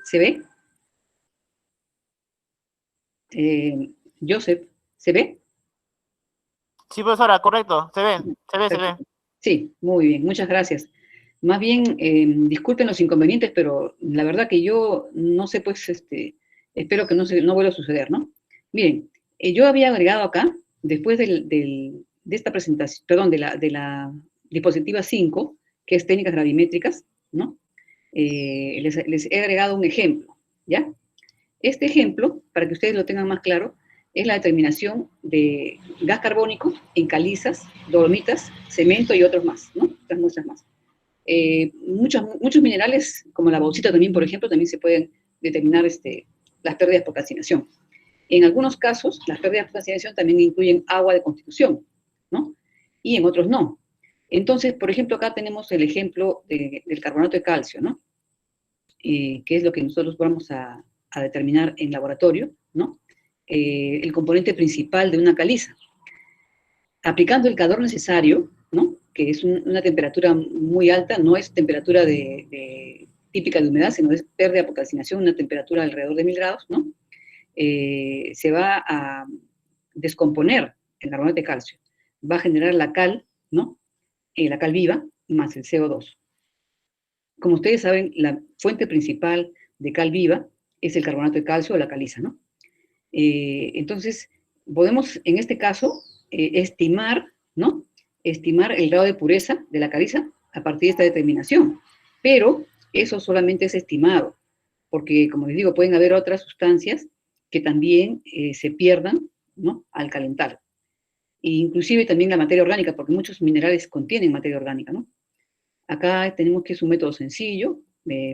¿Se ve? Joseph, ¿se ve? Sí, profesora, correcto. Se ve, se ve. Sí, muy bien, muchas gracias. Más bien, disculpen los inconvenientes, pero la verdad que yo no sé, pues, espero que no vuelva a suceder, ¿no? Miren, yo había agregado acá, después de esta presentación, perdón, de la diapositiva 5, que es técnicas gravimétricas, ¿no? Les he agregado un ejemplo, ¿ya? Este ejemplo, para que ustedes lo tengan más claro, es la determinación de gas carbónico en calizas, dolomitas, cemento y otros más, ¿no? Otras muestras más. Muchos minerales, como la bauxita también, por ejemplo, también se pueden determinar las pérdidas por calcinación. En algunos casos, las pérdidas por calcinación también incluyen agua de constitución, ¿no? Y en otros no. Entonces, por ejemplo, acá tenemos el ejemplo del carbonato de calcio, ¿no? Que es lo que nosotros vamos a determinar en laboratorio, ¿no? El componente principal de una caliza. Aplicando el calor necesario, ¿no? Que es una temperatura muy alta, no es temperatura típica de humedad, sino es pérdida por calcinación, una temperatura alrededor de 1000 grados, ¿no? Se va a descomponer el carbonato de calcio, va a generar la cal, ¿no? La cal viva más el CO2. Como ustedes saben, la fuente principal de cal viva es el carbonato de calcio o la caliza, ¿no? Entonces, podemos en este caso estimar, ¿no? Estimar el grado de pureza de la caliza a partir de esta determinación. Pero eso solamente es estimado, porque, como les digo, pueden haber otras sustancias que también se pierdan, ¿no? Al calentar. E inclusive también la materia orgánica, porque muchos minerales contienen materia orgánica, ¿no? Acá tenemos que es un método sencillo,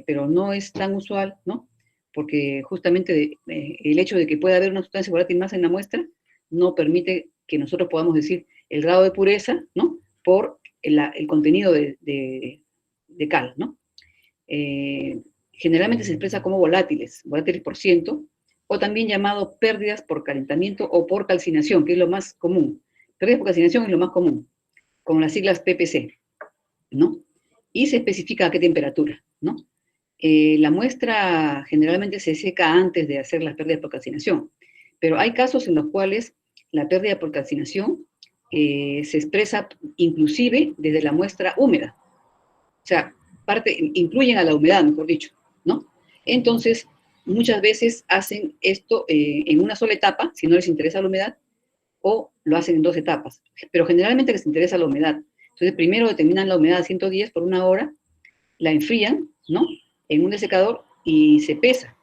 pero no es tan usual, ¿no? Porque justamente el hecho de que pueda haber una sustancia volátil más en la muestra no permite que nosotros podamos decir el grado de pureza, ¿no? Por el contenido de cal, ¿no? Generalmente se expresa como volátiles por ciento, o también llamado pérdidas por calentamiento o por calcinación, que es lo más común. Pérdidas por calcinación es lo más común, con las siglas PPC, ¿no? Y se especifica a qué temperatura, ¿no? La muestra generalmente se seca antes de hacer las pérdidas por calcinación, pero hay casos en los cuales la pérdida por calcinación se expresa inclusive desde la muestra húmeda. O sea, incluyen a la humedad, mejor dicho, ¿no? Entonces, muchas veces hacen esto en una sola etapa, si no les interesa la humedad, o lo hacen en dos etapas, pero generalmente les interesa la humedad. Entonces, primero determinan la humedad a 110 por una hora, la enfrían, ¿no? En un desecador y se pesa.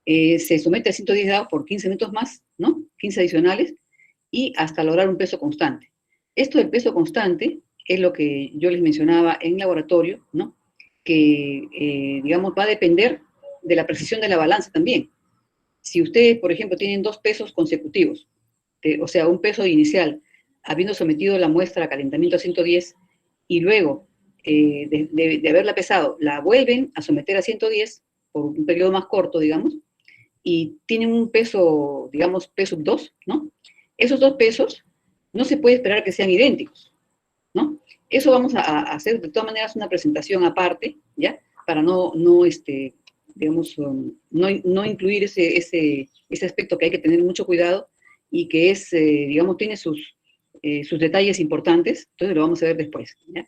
Se somete a 110 grados por 15 minutos más, ¿no? 15 adicionales, y hasta lograr un peso constante. Esto del peso constante es lo que yo les mencionaba en laboratorio, ¿no? Que, digamos, va a depender de la precisión de la balanza también. Si ustedes, por ejemplo, tienen dos pesos consecutivos, o sea, un peso inicial, habiendo sometido la muestra a calentamiento a 110, y luego de haberla pesado, la vuelven a someter a 110 por un periodo más corto, digamos, y tienen un peso, digamos, peso 2, ¿no? Esos dos pesos no se puede esperar que sean idénticos, ¿no? Eso vamos a hacer de todas maneras una presentación aparte, ¿ya? Para digamos, no incluir ese aspecto que hay que tener mucho cuidado y que es, digamos, tiene sus detalles importantes, entonces lo vamos a ver después, ¿ya?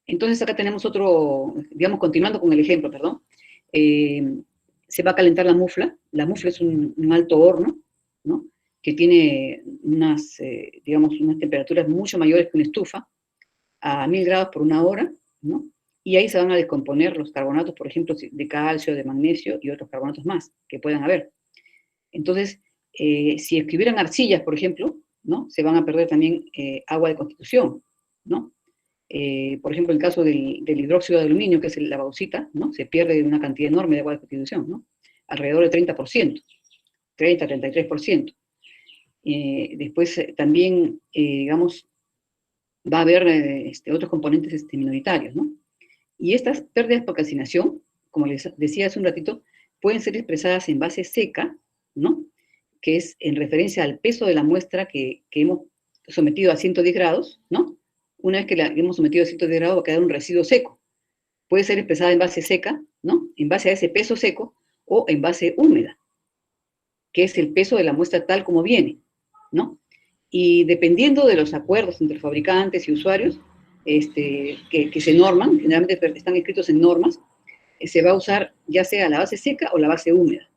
Entonces acá tenemos otro, digamos, continuando con el ejemplo, perdón. Se va a calentar la mufla. La mufla es un alto horno, ¿no? Que tiene digamos, unas temperaturas mucho mayores que una estufa, a 1000 grados por una hora, ¿no? Y ahí se van a descomponer los carbonatos, por ejemplo, de calcio, de magnesio y otros carbonatos más que puedan haber. Entonces, si escribieran arcillas, por ejemplo, ¿no? Se van a perder también agua de constitución, ¿no? Por ejemplo, el caso del hidróxido de aluminio, que es la bauxita, ¿no? Se pierde una cantidad enorme de agua de constitución, ¿no? Alrededor del 30%, 30-33%. Después también, digamos, va a haber otros componentes minoritarios, ¿no? Y estas pérdidas por calcinación, como les decía hace un ratito, pueden ser expresadas en base seca, ¿no? Que es en referencia al peso de la muestra que hemos sometido a 110 grados, ¿no? Una vez que la hemos sometido a 110 grados va a quedar un residuo seco. Puede ser expresada en base seca, ¿no? En base a ese peso seco o en base húmeda, que es el peso de la muestra tal como viene, ¿no? Y dependiendo de los acuerdos entre fabricantes y usuarios, que se norman, generalmente están escritos en normas, se va a usar ya sea la base seca o la base húmeda,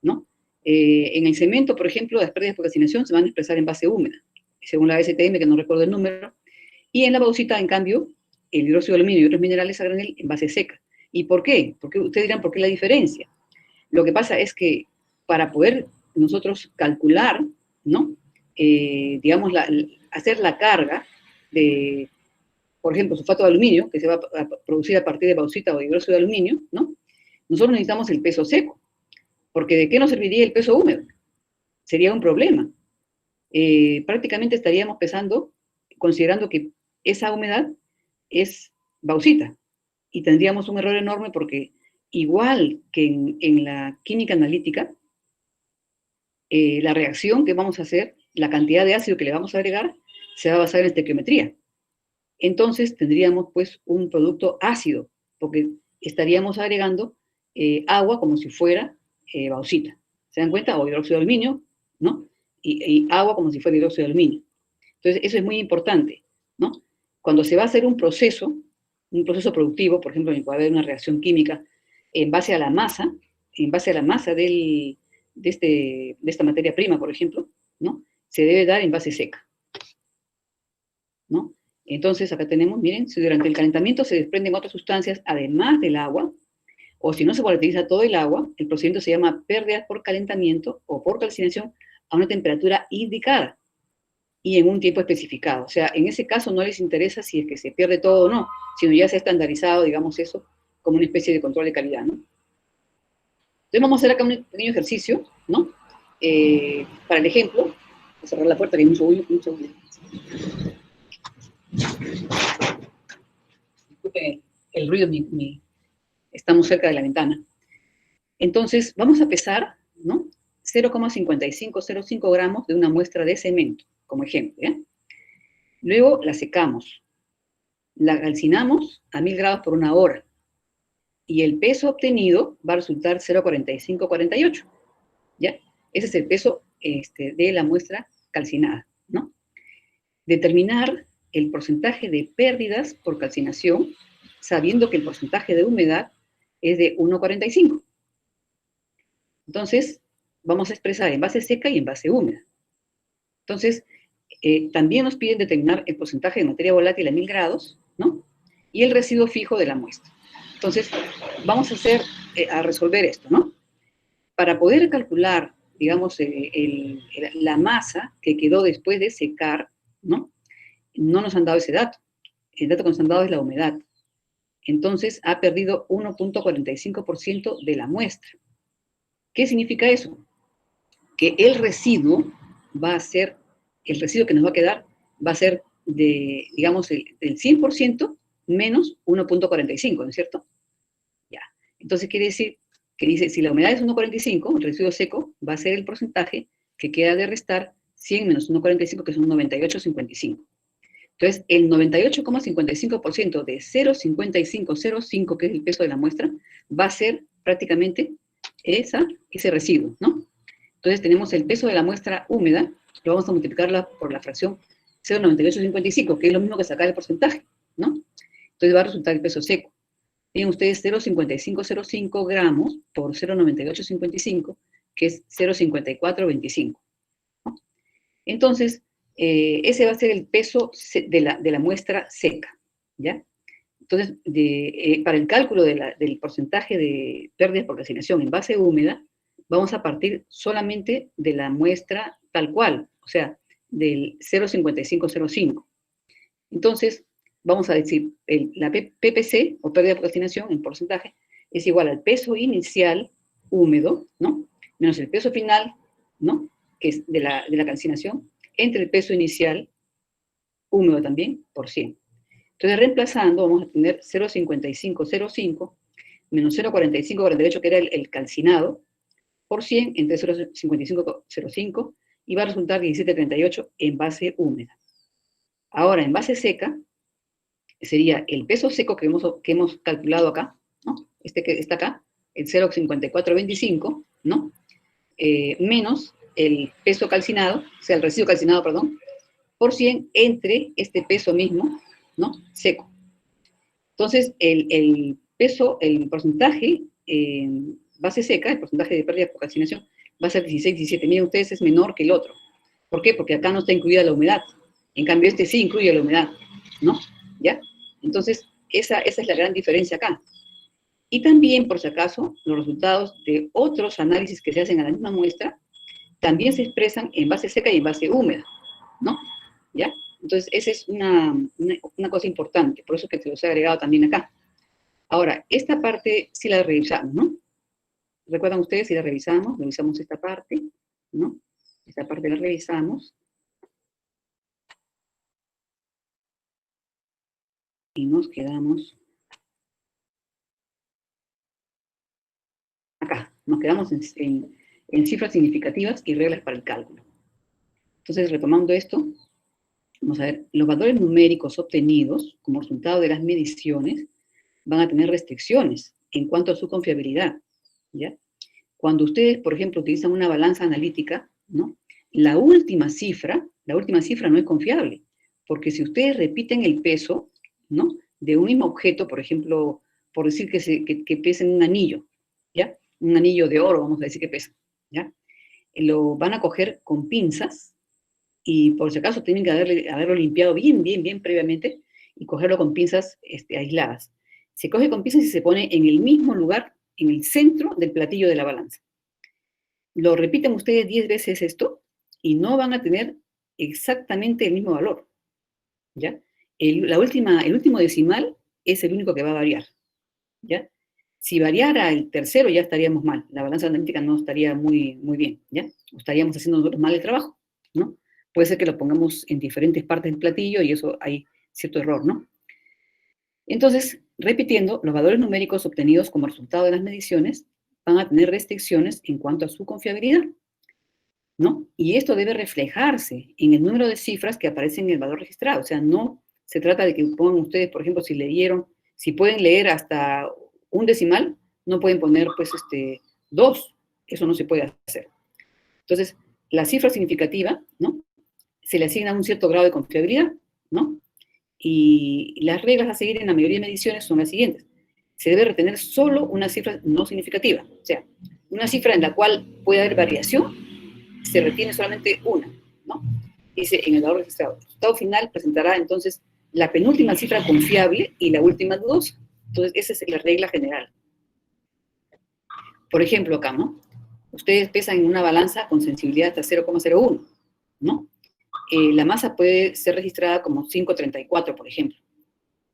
¿no? En el cemento, por ejemplo, las pérdidas por calcinación se van a expresar en base húmeda, según la STM, que no recuerdo el número, y en la bauxita, en cambio, el hidróxido de aluminio y otros minerales a granel en base seca. ¿Y por qué? Porque ustedes dirán, ¿por qué la diferencia? Lo que pasa es que para poder nosotros calcular, ¿no? Digamos, hacer la carga de, por ejemplo, sulfato de aluminio, que se va a producir a partir de bauxita o hidróxido de aluminio, ¿no? Nosotros necesitamos el peso seco, porque ¿de qué nos serviría el peso húmedo? Sería un problema. Prácticamente estaríamos pesando, considerando que esa humedad es bauxita, y tendríamos un error enorme porque igual que en la química analítica, la reacción que vamos a hacer, la cantidad de ácido que le vamos a agregar, se va a basar en estequiometría. Entonces tendríamos pues un producto ácido, porque estaríamos agregando agua como si fuera bauxita. ¿Se dan cuenta? O hidróxido de aluminio, ¿no? Y agua como si fuera hidróxido de aluminio. Entonces eso es muy importante, ¿no? Cuando se va a hacer un proceso productivo, por ejemplo, en el que va a haber una reacción química en base a la masa, de esta materia prima, por ejemplo, ¿no? Se debe dar en base seca, ¿no? Entonces, acá tenemos, miren, si durante el calentamiento se desprenden otras sustancias además del agua, o si no se volatiliza todo el agua, el procedimiento se llama pérdida por calentamiento o por calcinación a una temperatura indicada y en un tiempo especificado. O sea, en ese caso no les interesa si es que se pierde todo o no, sino ya se ha estandarizado, digamos, eso como una especie de control de calidad, ¿no? Entonces vamos a hacer acá un pequeño ejercicio, ¿no? Para el ejemplo, voy a cerrar la puerta que hay mucho ruido. Disculpen el ruido, estamos cerca de la ventana. Entonces, vamos a pesar, ¿no? 0,5505 gramos de una muestra de cemento, como ejemplo, ¿ya? Luego la secamos, la calcinamos a 1000 grados por una hora, y el peso obtenido va a resultar 0,4548, ¿ya? Ese es el peso de la muestra calcinada, ¿no? Determinar el porcentaje de pérdidas por calcinación, sabiendo que el porcentaje de humedad es de 1,45. Entonces, vamos a expresar en base seca y en base húmeda. Entonces, también nos piden determinar el porcentaje de materia volátil a 1000 grados, ¿no? Y el residuo fijo de la muestra. Entonces, vamos a resolver esto, ¿no? Para poder calcular, digamos, la masa que quedó después de secar, ¿no? No nos han dado ese dato. El dato que nos han dado es la humedad. Entonces, ha perdido 1,45% de la muestra. ¿Qué significa eso? Que el residuo el residuo que nos va a quedar va a ser digamos, el 100% menos 1,45, ¿no es cierto? Ya. Entonces quiere decir que dice, si la humedad es 1,45, el residuo seco va a ser el porcentaje que queda de restar 100 menos 1,45, que son 98,55. Entonces, el 98,55% de 0,5505, que es el peso de la muestra, va a ser prácticamente ese residuo, ¿no? Entonces tenemos el peso de la muestra húmeda, lo vamos a multiplicarla por la fracción 0,9855, que es lo mismo que sacar el porcentaje, ¿no? Entonces va a resultar el peso seco. Tienen ustedes 0,5505 gramos por 0,9855, que es 0,5425, ¿no? Entonces, ese va a ser el peso de la muestra seca, ¿ya? Entonces, para el cálculo del porcentaje de pérdidas por calcinación en base húmeda, vamos a partir solamente de la muestra tal cual, o sea, del 0,5505. Entonces, vamos a decir, la PPC, o pérdida por calcinación, en porcentaje, es igual al peso inicial húmedo, ¿no? Menos el peso final, ¿no? Que es de la calcinación, entre el peso inicial húmedo también, por 100. Entonces, reemplazando, vamos a tener 0,5505 menos 0,4548, que era el calcinado, por 100 entre 0,5505, y va a resultar 17,38 en base húmeda. Ahora, en base seca, sería el peso seco que hemos calculado acá, ¿no? este que está acá, el 0,5425, ¿no? Menos el peso calcinado, o sea, el residuo calcinado, perdón, por 100 entre este peso mismo, ¿no? Seco. Entonces, el peso, el porcentaje base seca, el porcentaje de pérdida por calcinación, va a ser 16, 17. Miren ustedes, es menor que el otro. ¿Por qué? Porque acá no está incluida la humedad. En cambio, este sí incluye la humedad, ¿no? ¿Ya? Entonces, esa es la gran diferencia acá. Y también, por si acaso, los resultados de otros análisis que se hacen a la misma muestra también se expresan en base seca y en base húmeda, ¿no? ¿Ya? Entonces, esa es una cosa importante, por eso que te los he agregado también acá. Ahora, esta parte sí la revisamos, ¿no? ¿Recuerdan ustedes si la revisamos esta parte, ¿no? Esta parte la revisamos. Y nos quedamos acá, nos quedamos en cifras significativas y reglas para el cálculo. Entonces, retomando esto, vamos a ver, los valores numéricos obtenidos como resultado de las mediciones van a tener restricciones en cuanto a su confiabilidad, ¿ya? Cuando ustedes, por ejemplo, utilizan una balanza analítica, ¿no? La última cifra no es confiable, porque si ustedes repiten el peso, ¿no? De un mismo objeto, por ejemplo, por decir que pesa en un anillo, ¿ya? Un anillo de oro, vamos a decir que pesa, ¿ya? Lo van a coger con pinzas y por si acaso tienen que haberlo limpiado bien, bien, bien previamente y cogerlo con pinzas aisladas. Se coge con pinzas y se pone en el mismo lugar, en el centro del platillo de la balanza. Lo repiten ustedes 10 veces esto y no van a tener exactamente el mismo valor, ¿ya? El último decimal es el único que va a variar, ¿ya? Si variara el tercero ya estaríamos mal, la balanza analítica no estaría muy, muy bien, ¿ya? Estaríamos haciendo nosotros mal el trabajo, ¿no? Puede ser que lo pongamos en diferentes partes del platillo y eso hay cierto error, ¿no? Entonces, repitiendo, los valores numéricos obtenidos como resultado de las mediciones van a tener restricciones en cuanto a su confiabilidad, ¿no? Y esto debe reflejarse en el número de cifras que aparecen en el valor registrado. O sea, no se trata de que pongan ustedes, por ejemplo, si pueden leer hasta un decimal, no pueden poner, pues, 2. Eso no se puede hacer. Entonces, la cifra significativa, ¿no? Se le asigna un cierto grado de confiabilidad, ¿no? Y las reglas a seguir en la mayoría de mediciones son las siguientes. Se debe retener solo una cifra no significativa. O sea, una cifra en la cual puede haber variación, se retiene solamente una, ¿no? Dice en el valor registrado. El resultado final presentará entonces la penúltima cifra confiable y la última dudosa. Entonces, esa es la regla general. Por ejemplo, acá, ¿no? Ustedes pesan en una balanza con sensibilidad hasta 0,01, ¿no? La masa puede ser registrada como 534, por ejemplo,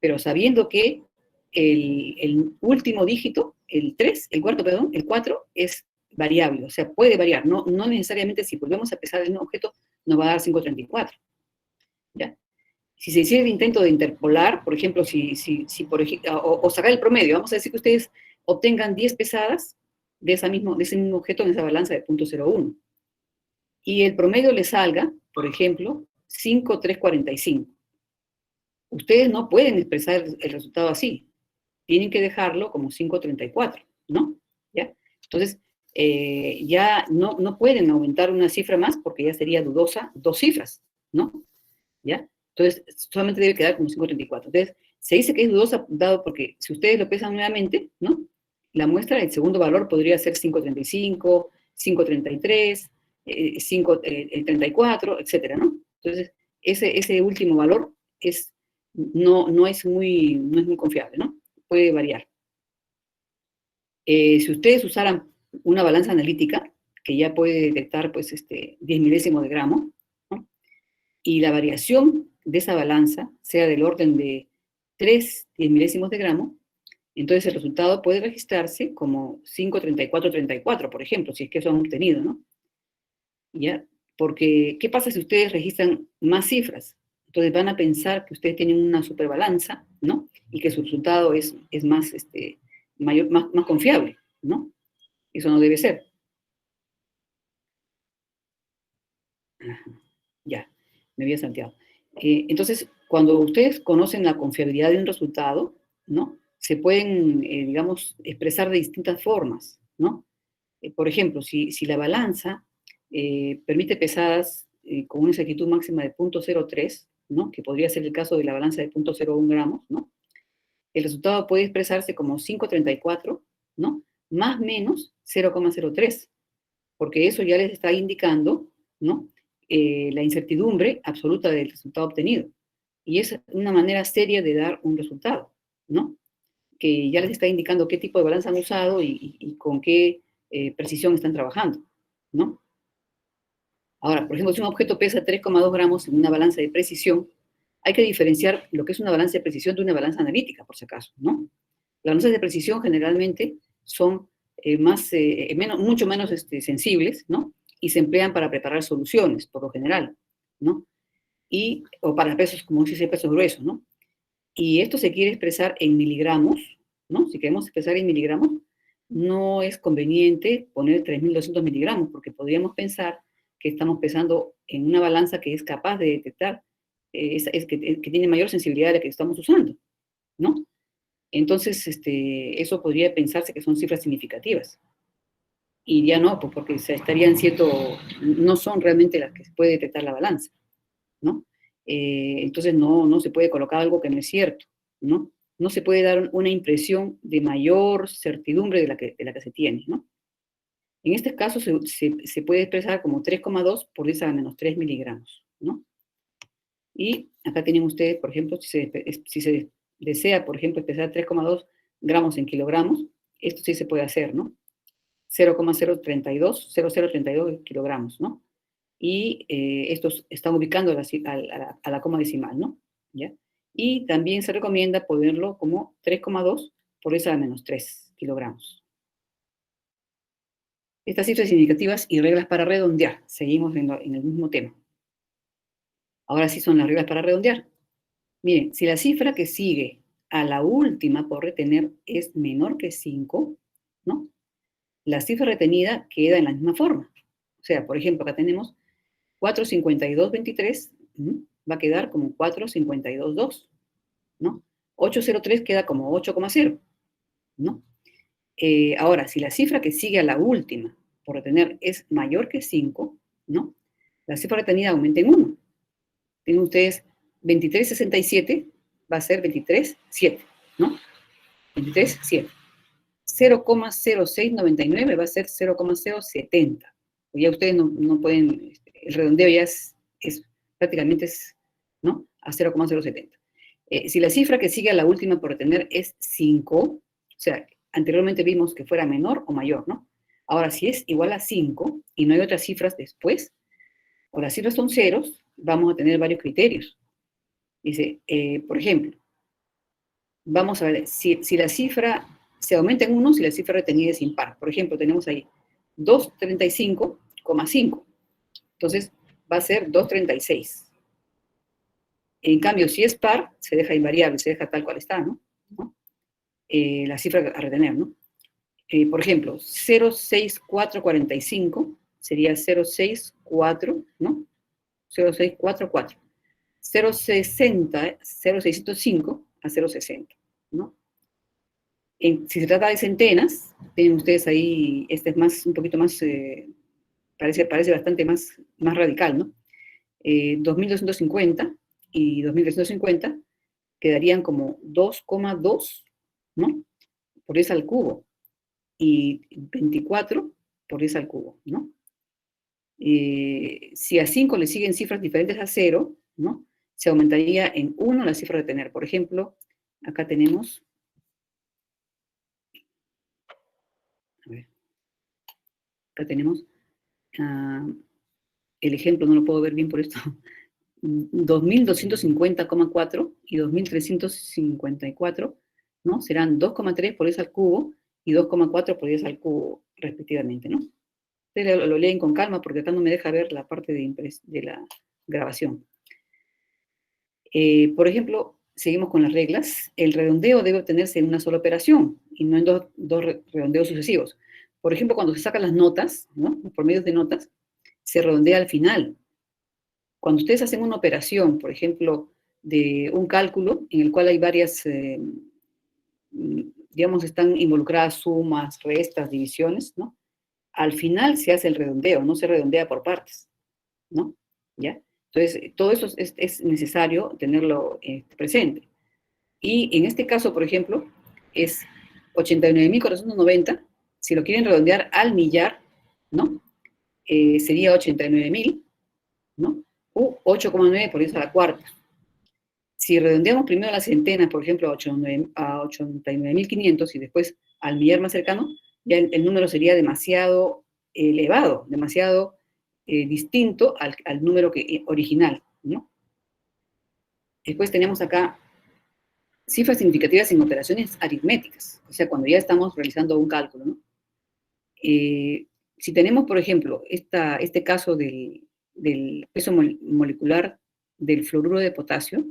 pero sabiendo que el último dígito, el 3, el cuarto, perdón, el 4 es variable, o sea, puede variar, no necesariamente si volvemos a pesar el mismo objeto nos va a dar 534, ¿ya? Si se hiciera el intento de interpolar, por ejemplo, o sacar el promedio, vamos a decir que ustedes obtengan 10 pesadas de ese mismo objeto en esa balanza de 0,01, y el promedio le salga, por ejemplo, 5,345. Ustedes no pueden expresar el resultado así, tienen que dejarlo como 5,34, ¿no? ¿Ya? Entonces, ya no pueden aumentar una cifra más porque ya sería dudosa 2 cifras, ¿no? ¿Ya? Entonces, solamente debe quedar como 5,34. Entonces, se dice que es dudosa dado porque si ustedes lo pesan nuevamente, ¿no? La muestra, el segundo valor podría ser 5,35, 5,33, 5,34, etcétera, ¿no? Entonces, ese último valor no es muy confiable, ¿no? Puede variar. Si ustedes usaran una balanza analítica, que ya puede detectar, pues, 10 milésimos de gramo, ¿no? Y la variación de esa balanza sea del orden de 3 10 milésimos de gramo, entonces el resultado puede registrarse como 5,3434, por ejemplo, si es que eso han obtenido, ¿no? ¿Ya? Porque, ¿qué pasa si ustedes registran más cifras? Entonces van a pensar que ustedes tienen una superbalanza, ¿no? Y que su resultado es más, más confiable, ¿no? Eso no debe ser. Ya, me había salteado. Entonces, cuando ustedes conocen la confiabilidad de un resultado, ¿no? se pueden, digamos, expresar de distintas formas, ¿no? Por ejemplo, si la balanza permite pesadas con una exactitud máxima de 0.03, ¿no? Que podría ser el caso de la balanza de 0.01 gramos, ¿no? El resultado puede expresarse como 534, ¿no? Más menos 0,03, porque eso ya les está indicando, ¿no? La incertidumbre absoluta del resultado obtenido. Y es una manera seria de dar un resultado, ¿no? Que ya les está indicando qué tipo de balanza han usado y con qué precisión están trabajando, ¿no? Ahora, por ejemplo, si un objeto pesa 3,2 gramos en una balanza de precisión, hay que diferenciar lo que es una balanza de precisión de una balanza analítica, por si acaso, ¿no? Las balanzas de precisión generalmente son mucho menos sensibles, ¿no? Y se emplean para preparar soluciones, por lo general, ¿no? O para pesos, como dice, pesos gruesos, ¿no? Y esto se quiere expresar en miligramos, ¿no? Si queremos expresar en miligramos, no es conveniente poner 3.200 miligramos, porque podríamos pensar que estamos pesando en una balanza que es capaz de detectar, que tiene mayor sensibilidad de la que estamos usando, ¿no? Entonces, eso podría pensarse que son cifras significativas. Y ya no, pues porque estarían siendo, no son realmente las que puede detectar la balanza, ¿no? Entonces no se puede colocar algo que no es cierto, ¿no? No se puede dar una impresión de mayor certidumbre de la que se tiene, ¿no? En este caso se puede expresar como 3,2 por 10 a la menos 3 miligramos, ¿no? Y acá tienen ustedes, por ejemplo, si se desea, por ejemplo, expresar 3,2 gramos en kilogramos, esto sí se puede hacer, ¿no? 0,032 kilogramos, ¿no? Y estos están ubicando a la coma decimal, ¿no? ¿Ya? Y también se recomienda ponerlo como 3,2 por 10 a la menos 3 kilogramos. Estas cifras significativas y reglas para redondear. Seguimos en el mismo tema. Ahora sí son las reglas para redondear. Miren, si la cifra que sigue a la última por retener es menor que 5, ¿no? La cifra retenida queda en la misma forma. O sea, por ejemplo, acá tenemos 452,23, va a quedar como 452,2, ¿no? 803 queda como 8,0, ¿no? Ahora, si la cifra que sigue a la última por retener es mayor que 5, ¿no? La cifra retenida aumenta en 1. Tienen ustedes 23,67, va a ser 23,7, ¿no? 23,7. 0,0699 va a ser 0,070. Ya ustedes no pueden, el redondeo ya es prácticamente, ¿no? A 0,070. Si la cifra que sigue a la última por retener es 5, o sea, anteriormente vimos que fuera menor o mayor, ¿no? Ahora, si es igual a 5 y no hay otras cifras después, o las cifras son ceros, vamos a tener varios criterios. Dice, por ejemplo, vamos a ver, si la cifra se aumenta en 1, si la cifra retenida es impar. Por ejemplo, tenemos ahí 235,5. Entonces, va a ser 236. En cambio, si es par, se deja invariable, se deja tal cual está, ¿no? La cifra a retener, ¿no? Por ejemplo, 06445 sería 064, ¿no? 0644. 0,605 a 0,60, ¿no? Si se trata de centenas, tienen ustedes ahí, este es más, un poquito más, parece bastante más radical, ¿no? 2.250 y 2.350 quedarían como 2,2, ¿no? Por 10 al cubo, y 24 por 10 al cubo, ¿no? Si a 5 le siguen cifras diferentes a 0, ¿no? Se aumentaría en 1 la cifra de tener. Por ejemplo, acá tenemos, a ver, acá tenemos el ejemplo, no lo puedo ver bien por esto, 2.250,4 y 2.354, ¿no? Serán 2,3 por 10 al cubo y 2,4 por 10 al cubo, respectivamente, ¿no? Ustedes lo leen con calma porque acá no me deja ver la parte de la grabación. Por ejemplo, seguimos con las reglas. El redondeo debe obtenerse en una sola operación y no en dos redondeos sucesivos. Por ejemplo, cuando se sacan las notas, ¿no? Por medio de notas, se redondea al final. Cuando ustedes hacen una operación, por ejemplo, de un cálculo en el cual hay varias digamos, están involucradas sumas, restas, divisiones, ¿no? Al final se hace el redondeo, no se redondea por partes, ¿no? ¿Ya? Entonces, todo eso es necesario tenerlo presente. Y en este caso, por ejemplo, es 89.490, si lo quieren redondear al millar, ¿no? Sería 89.000, ¿no? U 8,9 por 10 a la cuarta. Si redondeamos primero las centenas, por ejemplo, a 89.500 y después al millar más cercano, ya el número sería demasiado elevado, demasiado distinto al número original, ¿no? Después tenemos acá cifras significativas en operaciones aritméticas, o sea, cuando ya estamos realizando un cálculo, ¿no? Si tenemos, por ejemplo, este caso del peso molecular del fluoruro de potasio,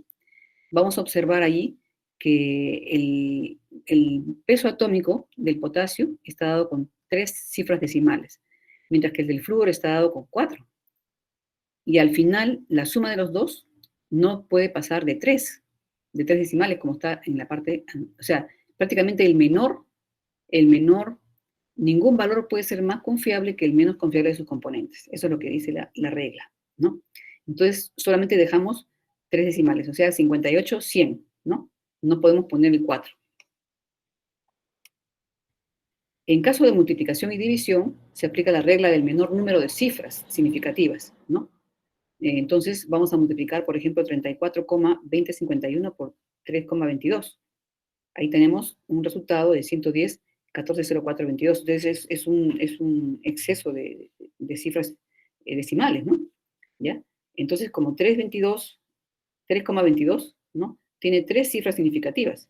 vamos a observar allí que el peso atómico del potasio está dado con 3 cifras decimales, mientras que el del flúor está dado con 4. Y al final, la suma de los dos no puede pasar de 3 decimales, como está en la parte, o sea, prácticamente el menor, ningún valor puede ser más confiable que el menos confiable de sus componentes. Eso es lo que dice la regla, ¿no? Entonces, solamente dejamos 3 decimales, o sea, 58, 100, ¿no? No podemos poner el 4. En caso de multiplicación y división, se aplica la regla del menor número de cifras significativas, ¿no? Entonces, vamos a multiplicar, por ejemplo, 34,2051 por 3,22. Ahí tenemos un resultado de 110,140422. Entonces, es un exceso de cifras decimales, ¿no? ¿Ya? Entonces, como 3,22, ¿no? Tiene 3 cifras significativas.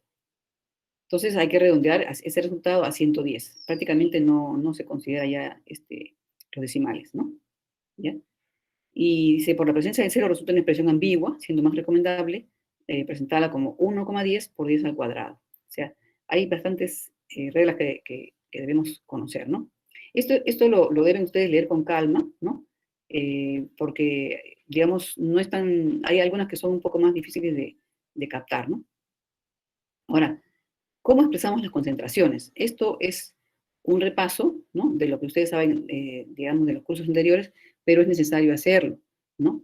Entonces, hay que redondear ese resultado a 110. Prácticamente no se considera ya los decimales, ¿no? ¿Ya? Y dice, por la presencia de cero resulta una expresión ambigua, siendo más recomendable presentarla como 1,10 por 10 al cuadrado. O sea, hay bastantes reglas que debemos conocer, ¿no? Esto lo deben ustedes leer con calma, ¿no? Porque, digamos, hay algunas que son un poco más difíciles de captar, ¿no? Ahora, ¿cómo expresamos las concentraciones? Esto es un repaso, ¿no? De lo que ustedes saben, digamos, de los cursos anteriores, pero es necesario hacerlo, ¿no?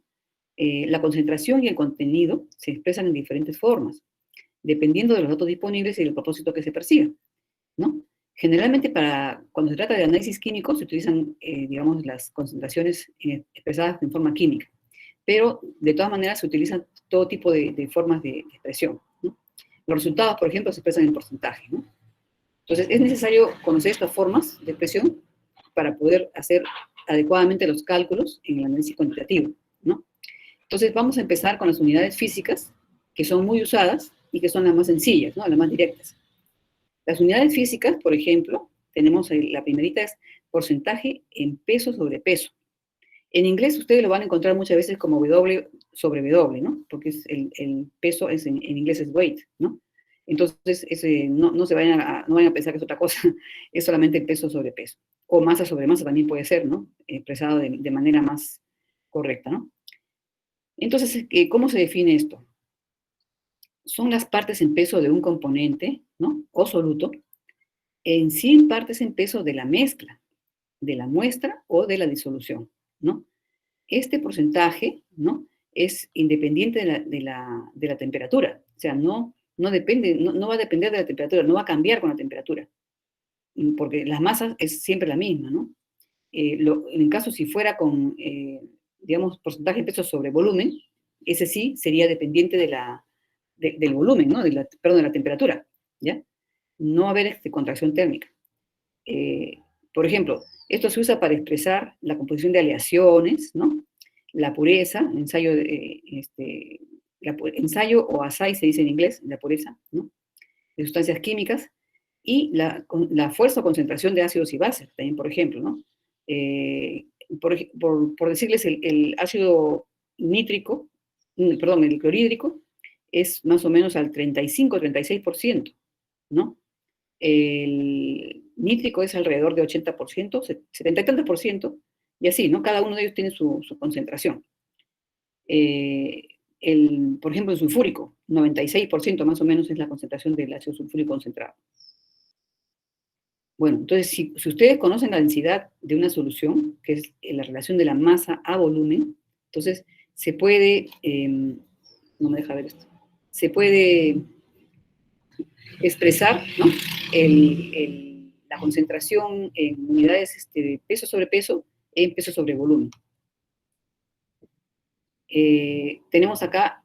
La concentración y el contenido se expresan en diferentes formas, dependiendo de los datos disponibles y del propósito que se persiga, ¿no? Generalmente cuando se trata de análisis químico se utilizan, digamos, las concentraciones expresadas en forma química, pero de todas maneras se utilizan todo tipo de formas de expresión, ¿no? Los resultados, por ejemplo, se expresan en porcentaje, ¿no? Entonces, es necesario conocer estas formas de expresión para poder hacer adecuadamente los cálculos en el análisis cuantitativo, ¿no? Entonces, vamos a empezar con las unidades físicas, que son muy usadas y que son las más sencillas, ¿no? Las más directas. Las unidades físicas, por ejemplo, tenemos la primerita es porcentaje en peso sobre peso. En inglés ustedes lo van a encontrar muchas veces como W sobre W, ¿no? Porque el peso en inglés es weight, ¿no? Entonces, no vayan a pensar que es otra cosa, es solamente el peso sobre peso. O masa sobre masa también puede ser, ¿no? Expresado de manera más correcta, ¿no? Entonces, ¿cómo se define esto? Son las partes en peso de un componente, ¿no? O soluto, en 100 partes en peso de la mezcla, de la muestra o de la disolución, ¿no? Este porcentaje, ¿no? Es independiente de la temperatura, o sea, no depende, no va a depender de la temperatura, no va a cambiar con la temperatura, porque la masa es siempre la misma, ¿no? En el caso si fuera con, digamos, porcentaje en peso sobre volumen, ese sí sería dependiente del volumen, ¿no? Perdón, de la temperatura, ¿ya? No va a haber contracción térmica. Por ejemplo, esto se usa para expresar la composición de aleaciones, ¿no? La pureza, ensayo o assay se dice en inglés, la pureza, ¿no? De sustancias químicas, y la fuerza o concentración de ácidos y bases, también, por ejemplo, ¿no? Por decirles, el ácido nítrico, perdón, el clorhídrico, es más o menos al 35-36%, ¿no? El nítrico es alrededor de 80%, 70 y tantos por ciento, y así, ¿no? Cada uno de ellos tiene su concentración. por ejemplo, el sulfúrico, 96% más o menos es la concentración del ácido sulfúrico concentrado. Bueno, entonces, si ustedes conocen la densidad de una solución, que es la relación de la masa a volumen, entonces se puede, no me deja ver esto, se puede expresar, ¿no?, la concentración en unidades de peso sobre peso en peso sobre volumen. Tenemos acá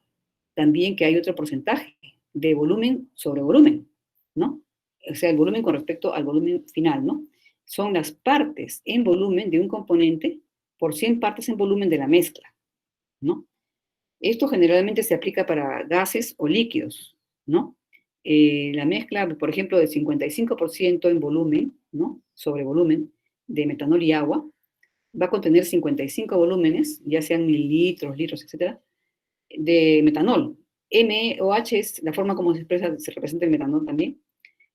también que hay otro porcentaje de volumen sobre volumen, ¿no? O sea, el volumen con respecto al volumen final, ¿no? Son las partes en volumen de un componente por 100 partes en volumen de la mezcla, ¿no? Esto generalmente se aplica para gases o líquidos, ¿no? La mezcla, por ejemplo, de 55% en volumen, ¿no?, sobre volumen de metanol y agua, va a contener 55 volúmenes, ya sean mililitros, litros, etcétera, de metanol. MOH es la forma como se representa el metanol también,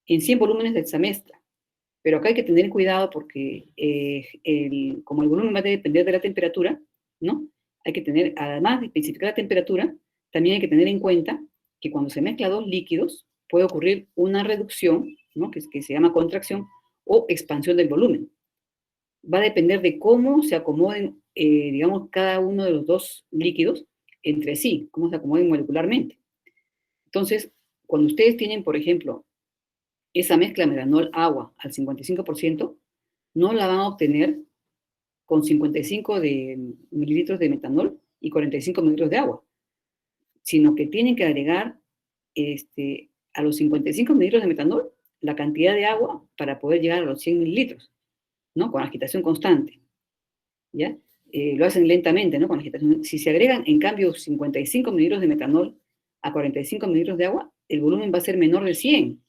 en 100 volúmenes de esa mezcla. Pero acá hay que tener cuidado porque como el volumen va a depender de la temperatura, ¿no?, hay que tener, además de especificar la temperatura, también hay que tener en cuenta que cuando se mezcla dos líquidos puede ocurrir una reducción, ¿no?, que se llama contracción o expansión del volumen. Va a depender de cómo se acomoden, digamos, cada uno de los dos líquidos entre sí, cómo se acomoden molecularmente. Entonces, cuando ustedes tienen, por ejemplo, esa mezcla metanol-agua al 55%, no la van a obtener con 55 mililitros de metanol y 45 mililitros de agua, sino que tienen que agregar a los 55 mililitros de metanol la cantidad de agua para poder llegar a los 100 mililitros, ¿no?, con agitación constante, ¿ya? Lo hacen lentamente, ¿no?, con agitación. Si se agregan, en cambio, 55 mililitros de metanol a 45 mililitros de agua, el volumen va a ser menor de 100,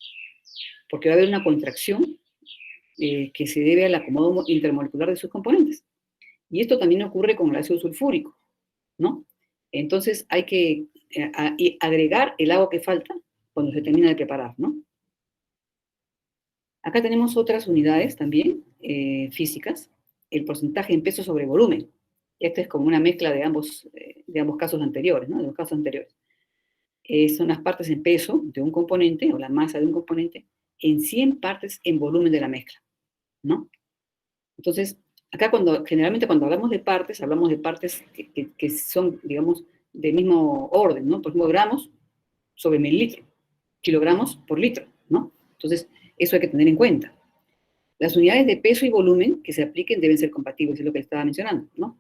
porque va a haber una contracción que se debe al acomodo intermolecular de sus componentes. Y esto también ocurre con el ácido sulfúrico, ¿no? Entonces hay que agregar el agua que falta cuando se termina de preparar, ¿no? Acá tenemos otras unidades también físicas, el porcentaje en peso sobre volumen. Esta es como una mezcla de ambos casos anteriores, ¿no?, de los casos anteriores. Son las partes en peso de un componente, o la masa de un componente, en 100 partes en volumen de la mezcla, ¿no? Entonces, acá generalmente cuando hablamos de partes que son, digamos, del mismo orden, ¿no? Por ejemplo, gramos sobre mililitro, kilogramos por litro, ¿no? Entonces, eso hay que tener en cuenta. Las unidades de peso y volumen que se apliquen deben ser compatibles, es lo que estaba mencionando, ¿no?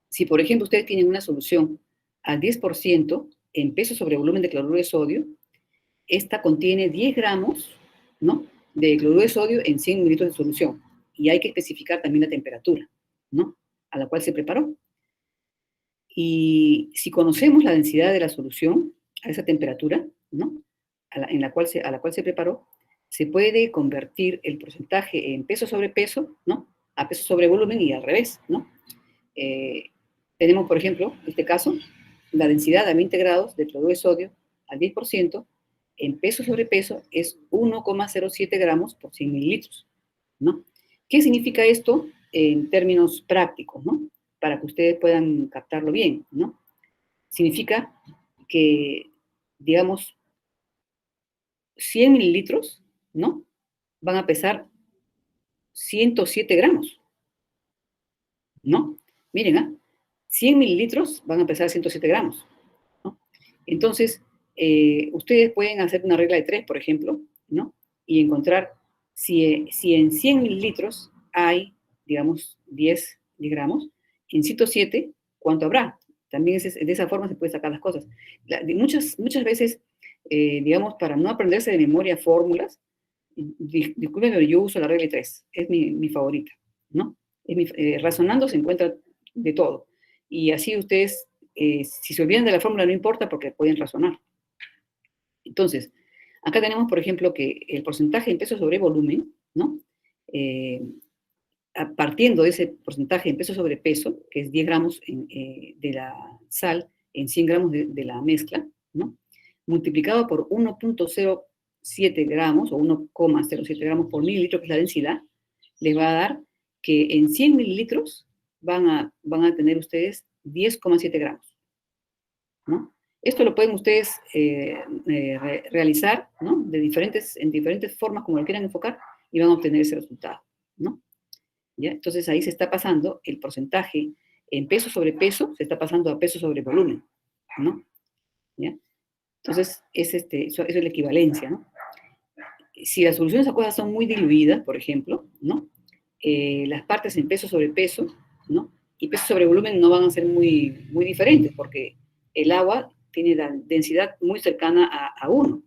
Si, por ejemplo, ustedes tienen una solución al 10% en peso sobre volumen de cloruro de sodio, esta contiene 10 gramos, ¿no?, de cloruro de sodio en 100 mililitros de solución. Y hay que especificar también la temperatura, ¿no?, a la cual se preparó. Y si conocemos la densidad de la solución a esa temperatura, ¿no?, a la cual se preparó, se puede convertir el porcentaje en peso sobre peso, ¿no?, a peso sobre volumen y al revés, ¿no? Tenemos, por ejemplo, en este caso, la densidad a 20 grados de cloruro de sodio al 10% en peso sobre peso es 1,07 gramos por 100 mililitros, ¿no? ¿Qué significa esto en términos prácticos, ¿no?, para que ustedes puedan captarlo bien, ¿no? Significa que, digamos, 100 mililitros, ¿no?, van a pesar 107 gramos, ¿no? Miren, 100 mililitros van a pesar 107 gramos, ¿no? Entonces, ustedes pueden hacer una regla de 3, por ejemplo, ¿no?, y encontrar si en 100 mililitros hay, digamos, 10 gramos, en 107, ¿cuánto habrá? También de esa forma se puede sacar las cosas. Muchas veces, digamos, para no aprenderse de memoria fórmulas, disculpen, pero yo uso la regla de 3, es mi favorita, ¿no? Razonando se encuentra de todo. Y así ustedes, si se olvidan de la fórmula, no importa porque pueden razonar. Entonces, acá tenemos, por ejemplo, que el porcentaje en peso sobre volumen, ¿no?, partiendo de ese porcentaje en peso sobre peso, que es 10 gramos de la sal en 100 gramos de la mezcla, ¿no?, multiplicado por 1,07 gramos o 1,07 gramos por mililitro, que es la densidad, les va a dar que en 100 mililitros van a tener ustedes 10,7 gramos. ¿no? Esto lo pueden ustedes realizar, ¿no? En diferentes formas, como lo quieran enfocar, y van a obtener ese resultado, ¿no? ¿Ya? Entonces ahí se está pasando el porcentaje en peso sobre peso, se está pasando a peso sobre volumen, ¿no? ¿Ya? Entonces eso es la equivalencia, ¿no? Si las soluciones acuosas son muy diluidas, por ejemplo, ¿no? Las partes en peso sobre peso, ¿no? Y peso sobre volumen no van a ser muy diferentes, porque el agua tiene la densidad muy cercana a 1,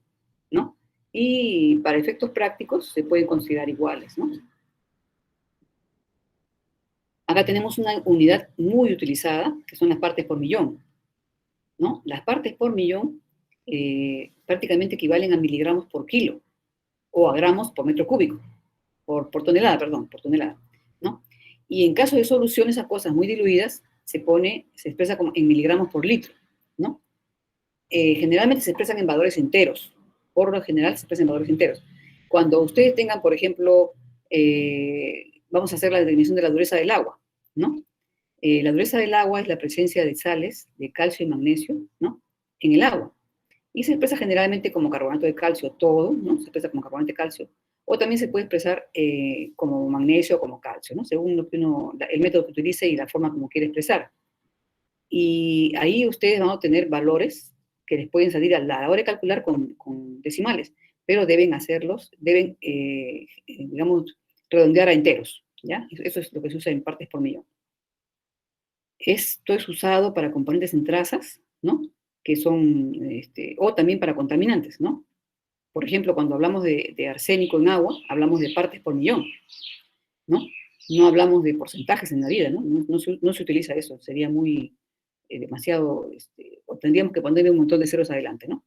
¿no? Y para efectos prácticos se pueden considerar iguales, ¿no? Acá tenemos una unidad muy utilizada, que son las partes por millón, ¿no? Las partes por millón prácticamente equivalen a miligramos por kilo, o a gramos por metro cúbico, por tonelada, perdón, por tonelada, ¿no? Y en caso de soluciones acuosas muy diluidas, se expresa como en miligramos por litro, ¿no? Generalmente se expresan en valores enteros, por lo general se expresan en valores enteros. Cuando ustedes tengan, por ejemplo, vamos a hacer la determinación de la dureza del agua, ¿no? La dureza del agua es la presencia de sales, de calcio y magnesio, ¿no? En el agua. Y se expresa generalmente como carbonato de calcio, todo, ¿no? Se expresa como carbonato de calcio. O también se puede expresar como magnesio o como calcio, ¿no? Según lo que el método que utilice y la forma como quiere expresar. Y ahí ustedes van a obtener valores que les pueden salir a la hora de calcular con decimales, pero deben digamos, redondear a enteros, ¿ya? Eso es lo que se usa en partes por millón. Esto es usado para componentes en trazas, ¿no? Que son, o también para contaminantes, ¿no? Por ejemplo, cuando hablamos de arsénico en agua, hablamos de partes por millón, ¿no? No hablamos de porcentajes en la vida, ¿no? No se utiliza eso, sería demasiado, o tendríamos que ponerle un montón de ceros adelante, ¿no?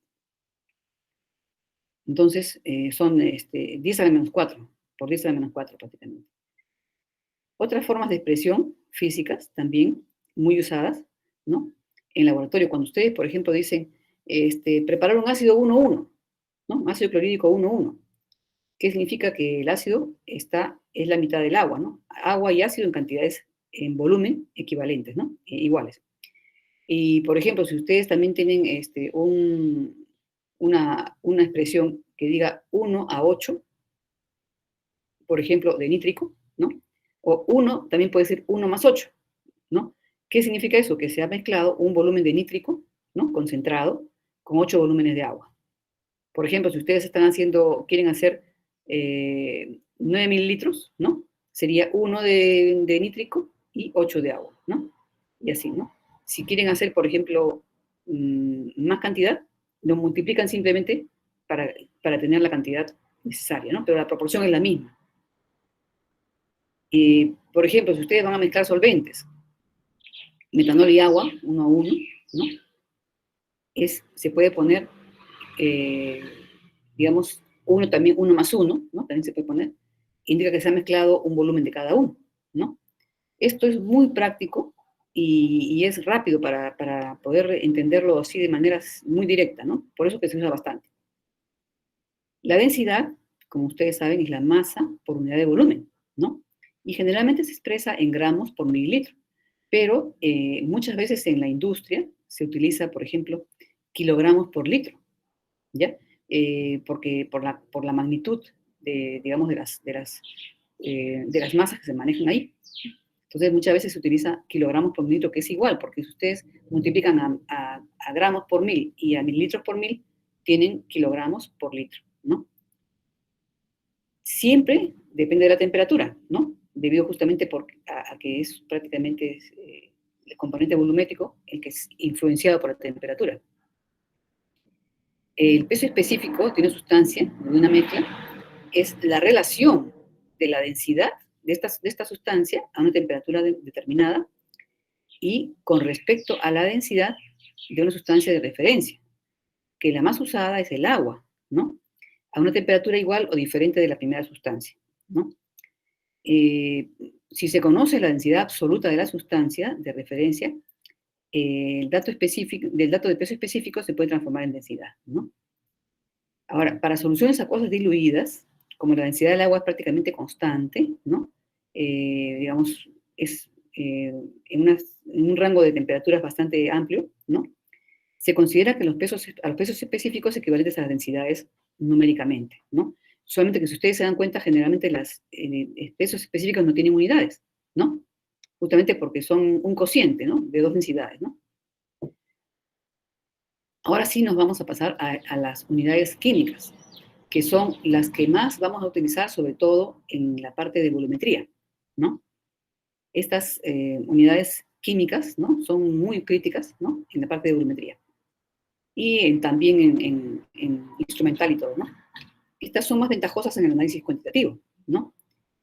Entonces, son 10 a la menos 4, por 10 a la menos 4 prácticamente. Otras formas de expresión físicas también muy usadas, ¿no? En laboratorio, cuando ustedes, por ejemplo, dicen, preparar un ácido 1,1, ¿no? Ácido clorhídrico 1,1. ¿Qué significa? Que el ácido es la mitad del agua, ¿no? Agua y ácido en cantidades, en volumen equivalentes, ¿no? Iguales. Y, por ejemplo, si ustedes también tienen una expresión que diga 1 a 8, por ejemplo, de nítrico, ¿no? O 1 también puede ser 1 más 8, ¿no? ¿Qué significa eso? Que se ha mezclado un volumen de nítrico, ¿no? Concentrado, con 8 volúmenes de agua. Por ejemplo, si ustedes quieren hacer 9 mililitros, ¿no? Sería 1 de nítrico y 8 de agua, ¿no? Y así, ¿no? Si quieren hacer, por ejemplo, más cantidad, lo multiplican simplemente para tener la cantidad necesaria, ¿no? Pero la proporción es la misma. Por ejemplo, si ustedes van a mezclar solventes, metanol y agua, 1 a 1, ¿no? Se puede poner, digamos, 1 más 1, ¿no? También se puede poner, indica que se ha mezclado un volumen de cada uno, ¿no? Esto es muy práctico y es rápido para poder entenderlo así de manera muy directa, ¿no? Por eso que se usa bastante. La densidad, como ustedes saben, es la masa por unidad de volumen, ¿no? Y generalmente se expresa en gramos por mililitro, pero muchas veces en la industria se utiliza, por ejemplo, kilogramos por litro, ¿ya? Porque por la magnitud digamos, de las masas que se manejan ahí. Entonces, muchas veces se utiliza kilogramos por mililitro, que es igual, porque si ustedes multiplican a gramos por mil y a mililitros por mil, tienen kilogramos por litro, ¿no? Siempre depende de la temperatura, ¿no? Debido justamente a que es prácticamente el componente volumétrico el que es influenciado por la temperatura. El peso específico de una sustancia, de una mezcla, es la relación de la densidad de esta sustancia a una temperatura determinada y con respecto a la densidad de una sustancia de referencia, que la más usada es el agua, ¿no? A una temperatura igual o diferente de la primera sustancia, ¿no? Si se conoce la densidad absoluta de la sustancia de referencia, del dato de peso específico se puede transformar en densidad, ¿no? Ahora, para soluciones acuosas diluidas, como la densidad del agua es prácticamente constante, ¿no? Digamos, es en un rango de temperaturas bastante amplio, ¿no? Se considera que a los pesos específicos equivalentes a las densidades numéricamente, ¿no? Solamente que si ustedes se dan cuenta, generalmente los pesos específicos no tienen unidades, ¿no? Justamente porque son un cociente, ¿no? De dos densidades, ¿no? Ahora sí nos vamos a pasar a las unidades químicas, que son las que más vamos a utilizar, sobre todo en la parte de volumetría, ¿no? Estas unidades químicas, ¿no? Son muy críticas, ¿no? En la parte de volumetría. Y también en instrumental y todo, ¿no? Estas son más ventajosas en el análisis cuantitativo, ¿no?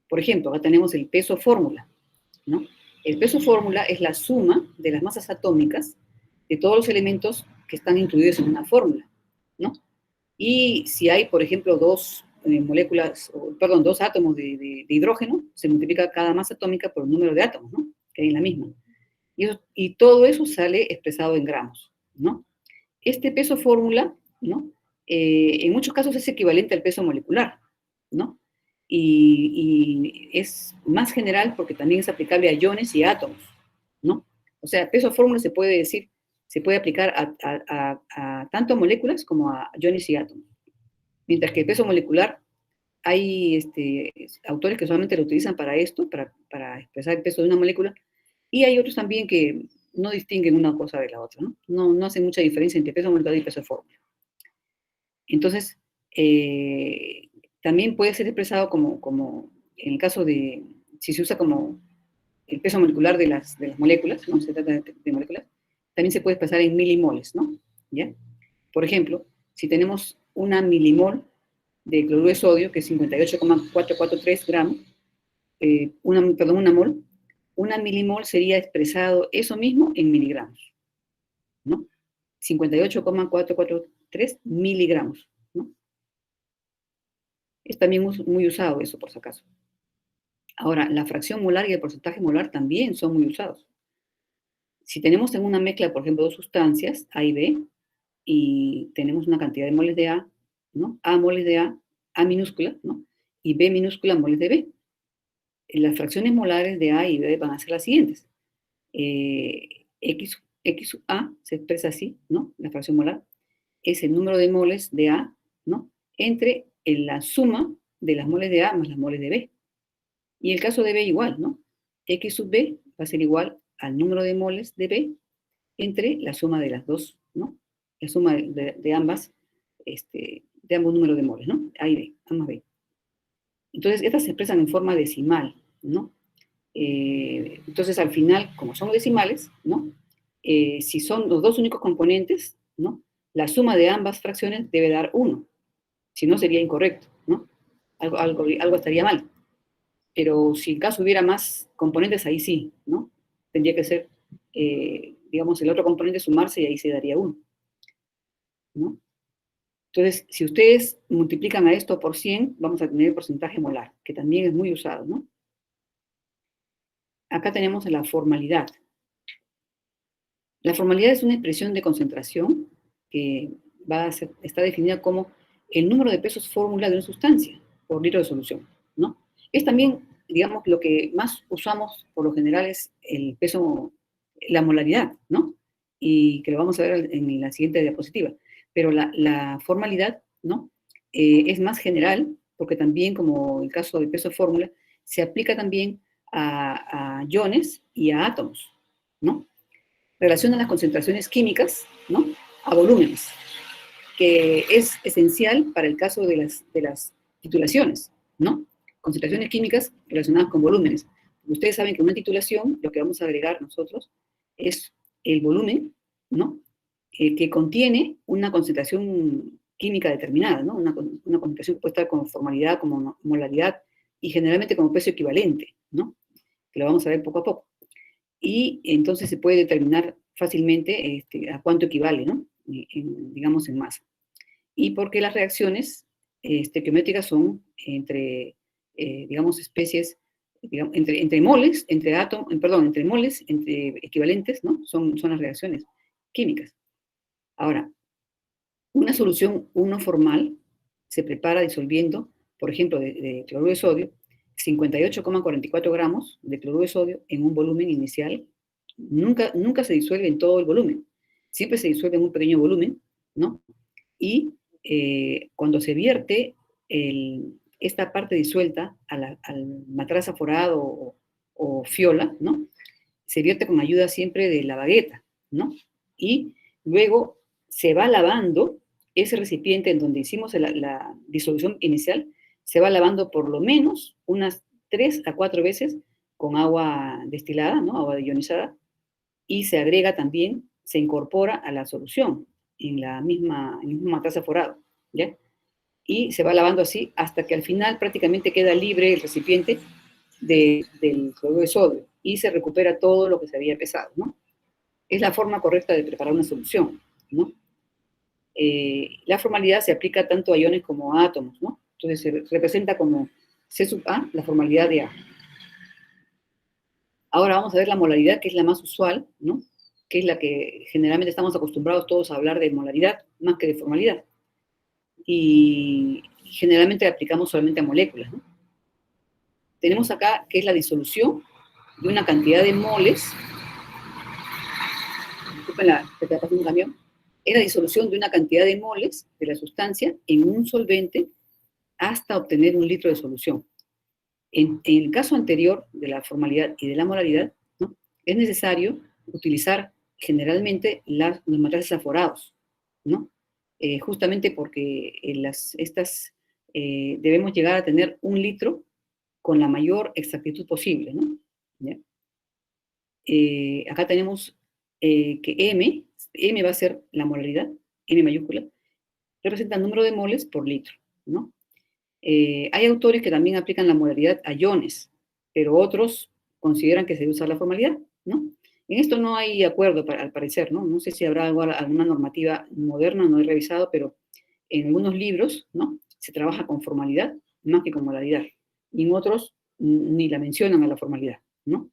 Por ejemplo, acá tenemos el peso fórmula, ¿no? El peso fórmula es la suma de las masas atómicas de todos los elementos que están incluidos en una fórmula, ¿no? Y si hay, por ejemplo, dos átomos de hidrógeno, se multiplica cada masa atómica por el número de átomos, ¿no? Que hay en la misma. Y todo eso sale expresado en gramos, ¿no? Este peso fórmula, ¿no? En muchos casos es equivalente al peso molecular, ¿no? Y es más general porque también es aplicable a iones y átomos, ¿no? O sea, peso fórmula se puede decir, se puede aplicar a tanto a moléculas como a iones y átomos. Mientras que el peso molecular, hay autores que solamente lo utilizan para esto, para expresar el peso de una molécula, y hay otros también que no distinguen una cosa de la otra, ¿no? No hacen mucha diferencia entre peso molecular y peso de fórmula. Entonces, también puede ser expresado como en el caso de, si se usa como el peso molecular de las moléculas, ¿no? Se trata de moléculas, también se puede expresar en milimoles, ¿no? ¿Ya? Por ejemplo, si tenemos una milimol de cloruro de sodio, que es 58,443 gramos, una mol, una milimol sería expresado eso mismo en miligramos, ¿no? 58,443 miligramos, ¿no? Es también muy usado eso, por si acaso. Ahora, la fracción molar y el porcentaje molar también son muy usados. Si tenemos en una mezcla, por ejemplo, dos sustancias, A y B, y tenemos una cantidad de moles de A, ¿no? A moles de A minúscula, ¿no? Y B minúscula moles de B. Las fracciones molares de A y B van a ser las siguientes. X sub A se expresa así, ¿no? La fracción molar es el número de moles de A, ¿no? Entre la suma de las moles de A más las moles de B. Y el caso de B igual, ¿no? X sub B va a ser igual al número de moles de B entre la suma de las dos, ¿no? La suma de ambas, de ambos números de moles, ¿no? A y B, ambas B. Entonces, estas se expresan en forma decimal, ¿no? Entonces, al final, como son decimales, ¿no? Si son los dos únicos componentes, ¿no? La suma de ambas fracciones debe dar 1. Si no, sería incorrecto, ¿no? Algo estaría mal. Pero si en caso hubiera más componentes, ahí sí, ¿no? Tendría que ser, digamos, el otro componente sumarse y ahí se daría 1, ¿no? Entonces, si ustedes multiplican a esto por 100, vamos a tener el porcentaje molar, que también es muy usado, ¿no? Acá tenemos la formalidad. La formalidad es una expresión de concentración que está definida como el número de pesos fórmula de una sustancia por litro de solución, ¿no? Es también, digamos, lo que más usamos por lo general es el peso, la molaridad, ¿no? Y que lo vamos a ver en la siguiente diapositiva. Pero la formalidad, ¿no? Es más general, porque también, como el caso del peso fórmula, se aplica también a iones y a átomos, ¿no? Relaciona las concentraciones químicas, ¿no? A volúmenes, que es esencial para el caso de las titulaciones, ¿no? Concentraciones químicas relacionadas con volúmenes. Ustedes saben que en una titulación lo que vamos a agregar nosotros es el volumen, ¿no? Que contiene una concentración química determinada, ¿no? Una concentración que puede estar como formalidad, como molaridad, y generalmente como peso equivalente, ¿no? Que lo vamos a ver poco a poco. Y entonces se puede determinar fácilmente a cuánto equivale, ¿no? Digamos, en masa. Y porque las reacciones estequiométricas son entre, digamos, especies, digamos, entre moles, entre moles, entre equivalentes, ¿no? Son las reacciones químicas. Ahora, una solución 1 formal se prepara disolviendo, por ejemplo, de cloruro de sodio, 58,44 gramos de cloruro de sodio en un volumen inicial. Nunca se disuelve en todo el volumen, siempre se disuelve en un pequeño volumen, ¿no? Y cuando se vierte esta parte disuelta al matraz aforado o fiola, ¿no? Se vierte con ayuda siempre de la bagueta, ¿no? Y luego se va lavando ese recipiente en donde hicimos la disolución inicial, se va lavando por lo menos unas 3 a 4 veces con agua destilada, ¿no? Agua ionizada, y se agrega también, se incorpora a la solución en el mismo matraz aforado, ¿ya? Y se va lavando así hasta que al final prácticamente queda libre el recipiente del cloruro de sodio y se recupera todo lo que se había pesado, ¿no? Es la forma correcta de preparar una solución, ¿no? La formalidad se aplica tanto a iones como a átomos, ¿no? Entonces se representa como C sub A, la formalidad de A. Ahora vamos a ver la molaridad, que es la más usual, ¿no? Que es la que generalmente estamos acostumbrados todos a hablar de molaridad más que de formalidad. Y generalmente aplicamos solamente a moléculas, ¿no? Tenemos acá que es la disolución de una cantidad de moles, disculpen que te pasó un camión, es la disolución de una cantidad de moles de la sustancia en un solvente hasta obtener 1 litro de solución. En el caso anterior de la formalidad y de la molaridad, ¿no? Es necesario utilizar generalmente los matraces aforados, ¿no? Justamente porque debemos llegar a tener 1 litro con la mayor exactitud posible, ¿no? ¿Ya? Acá tenemos que M va a ser la molaridad, M mayúscula, representa el número de moles por litro, ¿no? Hay autores que también aplican la molaridad a iones, pero otros consideran que se debe usar la formalidad, ¿no? En esto no hay acuerdo, al parecer, ¿no? No sé si habrá alguna normativa moderna, no he revisado, pero en algunos libros, ¿no? Se trabaja con formalidad más que con molaridad. Y en otros ni la mencionan a la formalidad, ¿no?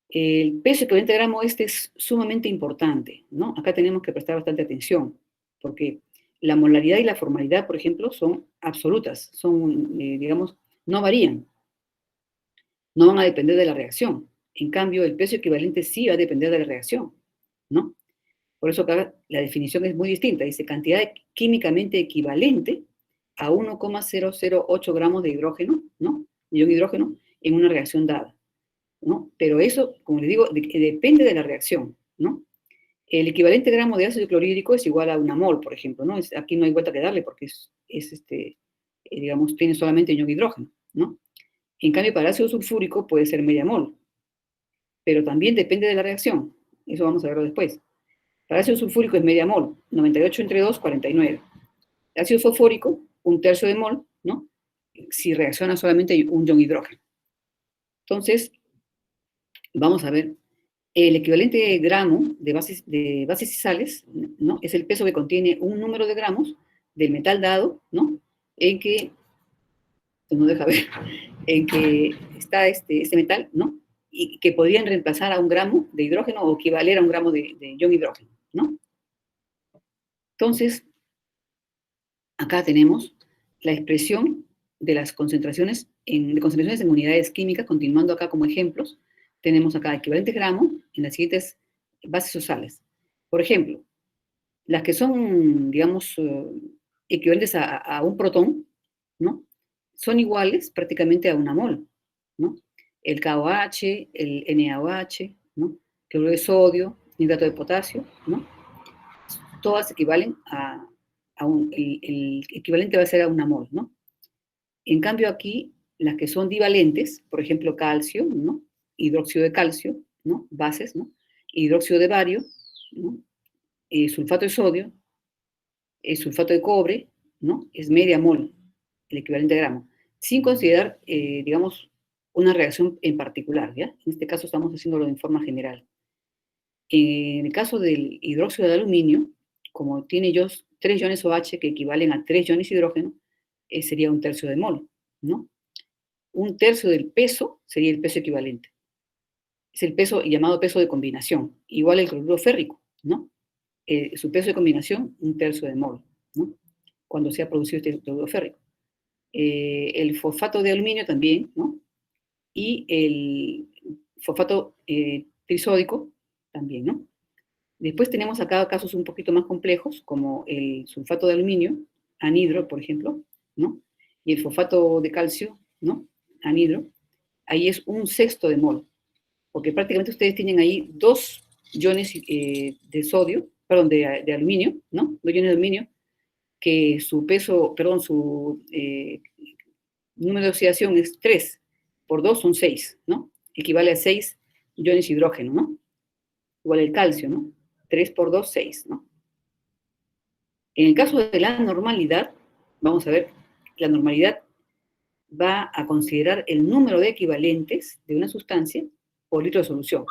El peso equivalente a gramo es sumamente importante, ¿no? Acá tenemos que prestar bastante atención, porque la molaridad y la formalidad, por ejemplo, son absolutas, son, digamos, no varían, no van a depender de la reacción. En cambio, el peso equivalente sí va a depender de la reacción, ¿no? Por eso acá la definición es muy distinta. Dice cantidad químicamente equivalente a 1,008 gramos de hidrógeno, ¿no? De hidrógeno en una reacción dada, ¿no? Pero eso, como les digo, depende de la reacción, ¿no? El equivalente gramo de ácido clorhídrico es igual a 1 mol, por ejemplo, ¿no? Aquí no hay vuelta que darle porque digamos, tiene solamente ion hidrógeno, ¿no? En cambio, para ácido sulfúrico puede ser media mol, pero también depende de la reacción. Eso vamos a verlo después. Para ácido sulfúrico es media mol, 98 entre 2, 49. Ácido fosfórico, 1/3 de mol, ¿no? Si reacciona solamente un ion hidrógeno. Entonces, vamos a ver, el equivalente gramo de bases y sales, ¿no? Es el peso que contiene un número de gramos del metal dado, ¿no? En que, no deja ver, en que está este metal, ¿no? Y que podrían reemplazar a 1 gramo de hidrógeno o equivaler a 1 gramo de ion hidrógeno, ¿no? Entonces, acá tenemos la expresión de las concentraciones en unidades químicas, continuando acá como ejemplos, tenemos acá equivalentes gramos en las siguientes bases o sales. Por ejemplo, las que son, digamos, equivalentes a un protón, ¿no? Son iguales prácticamente a 1 mol, ¿no? El KOH, el NaOH, ¿no? Cloruro de sodio, nitrato de potasio, ¿no? Todas equivalen el equivalente va a ser a 1 mol, ¿no? En cambio aquí, las que son divalentes, por ejemplo, calcio, ¿no? Hidróxido de calcio, ¿no? Bases, ¿no? Hidróxido de bario, ¿no? Sulfato de sodio, sulfato de cobre, ¿no? Es media mol, el equivalente a gramo, sin considerar, digamos, una reacción en particular, ¿ya? En este caso estamos haciéndolo en forma general. En el caso del hidróxido de aluminio, como tiene 3 iones OH que equivalen a 3 iones hidrógeno, sería 1/3 de mol, ¿no? 1/3 del peso sería el peso equivalente. Es el peso llamado peso de combinación, igual el cloruro férrico, ¿no? Su peso de combinación, 1/3 de mol, ¿no? Cuando se ha producido este cloruro férrico. El fosfato de aluminio también, ¿no? Y el fosfato trisódico también, ¿no? Después tenemos acá casos un poquito más complejos, como el sulfato de aluminio, anhidro, por ejemplo, ¿no? Y el fosfato de calcio, ¿no? Anhidro. Ahí es 1/6 de mol, porque prácticamente ustedes tienen ahí 2 iones de sodio, perdón, de aluminio, ¿no? 2 iones de aluminio, que su peso, perdón, su número de oxidación es 3, por 2 son 6, ¿no? Equivale a 6 iones de hidrógeno, ¿no? Igual el calcio, ¿no? 3 por 2, 6, ¿no? En el caso de la normalidad, vamos a ver, la normalidad va a considerar el número de equivalentes de una sustancia por litro de solución.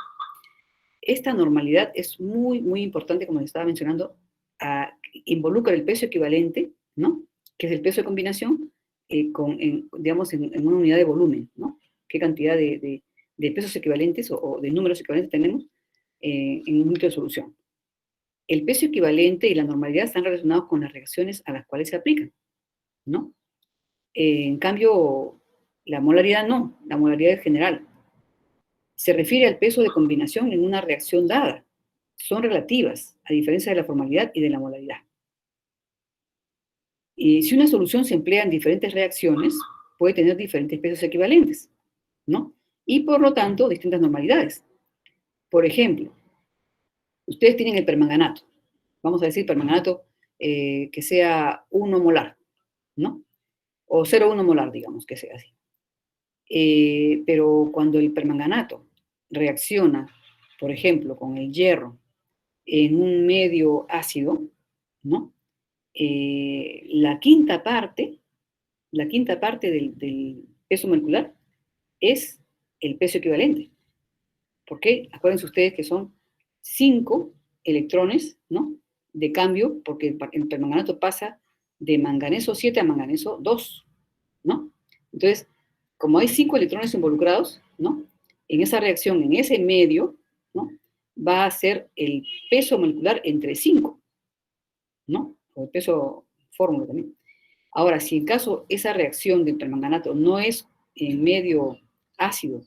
Esta normalidad es muy, muy importante, como les estaba mencionando, involucra el peso equivalente, ¿no? Que es el peso de combinación, digamos, en una unidad de volumen, ¿no? ¿Qué cantidad de pesos equivalentes o de números equivalentes tenemos en un litro de solución? El peso equivalente y la normalidad están relacionados con las reacciones a las cuales se aplican, ¿no? En cambio, la molaridad no, la molaridad es general. Se refiere al peso de combinación en una reacción dada. Son relativas, a diferencia de la formalidad y de la molaridad. Y si una solución se emplea en diferentes reacciones, puede tener diferentes pesos equivalentes, ¿no? Y por lo tanto, distintas normalidades. Por ejemplo, ustedes tienen el permanganato. Vamos a decir permanganato que sea 1 molar, ¿no? O 0,1 molar, digamos, que sea así. Pero cuando el permanganato reacciona, por ejemplo, con el hierro en un medio ácido, ¿no? La quinta parte del peso molecular es el peso equivalente. ¿Por qué? Acuérdense ustedes que son 5 electrones, ¿no? De cambio, porque el permanganato pasa de manganeso 7 a manganeso 2, ¿no? Entonces, como hay 5 electrones involucrados, ¿no? En esa reacción, en ese medio, ¿no? Va a ser el peso molecular entre 5, ¿no? O el peso fórmula también. Ahora, si en caso esa reacción del permanganato no es en medio ácido,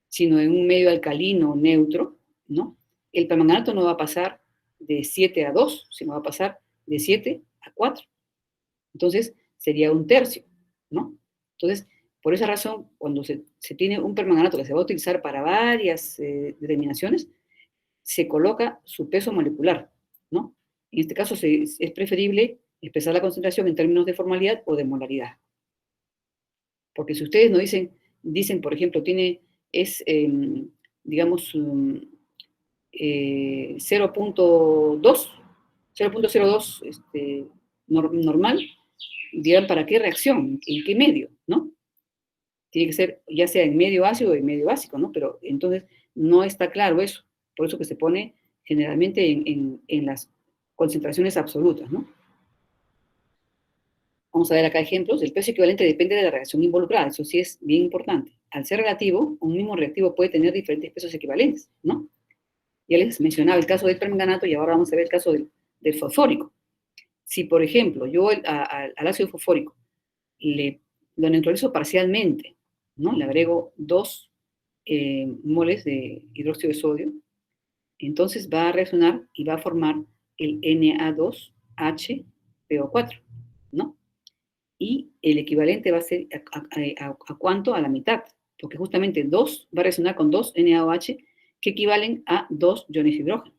sino en un medio alcalino neutro, ¿no? El permanganato no va a pasar de 7 a 2, sino va a pasar de 7 a 4. Entonces, sería 1/3, ¿no? Entonces, por esa razón, cuando se tiene un permanganato que se va a utilizar para varias determinaciones, se coloca su peso molecular, ¿no? En este caso es preferible expresar la concentración en términos de formalidad o de molaridad. Porque si ustedes no dicen, por ejemplo, digamos, 0.02 normal, dirán, ¿para qué reacción? ¿En qué medio? ¿No? Tiene que ser ya sea en medio ácido o en medio básico, ¿no? Pero entonces no está claro eso. Por eso que se pone generalmente en las concentraciones absolutas, ¿no? Vamos a ver acá ejemplos. El peso equivalente depende de la reacción involucrada. Eso sí es bien importante. Al ser relativo, un mismo reactivo puede tener diferentes pesos equivalentes, ¿no? Ya les mencionaba el caso del permanganato y ahora vamos a ver el caso del fosfórico. Si, por ejemplo, yo al ácido fosfórico lo neutralizo parcialmente, ¿no? Le agrego 2 moles de hidróxido de sodio, entonces va a reaccionar y va a formar el Na2HPO4, ¿no? Y el equivalente va a ser ¿a cuánto? A la mitad, porque justamente 2 va a reaccionar con 2 NaOH que equivalen a 2 iones de hidrógeno,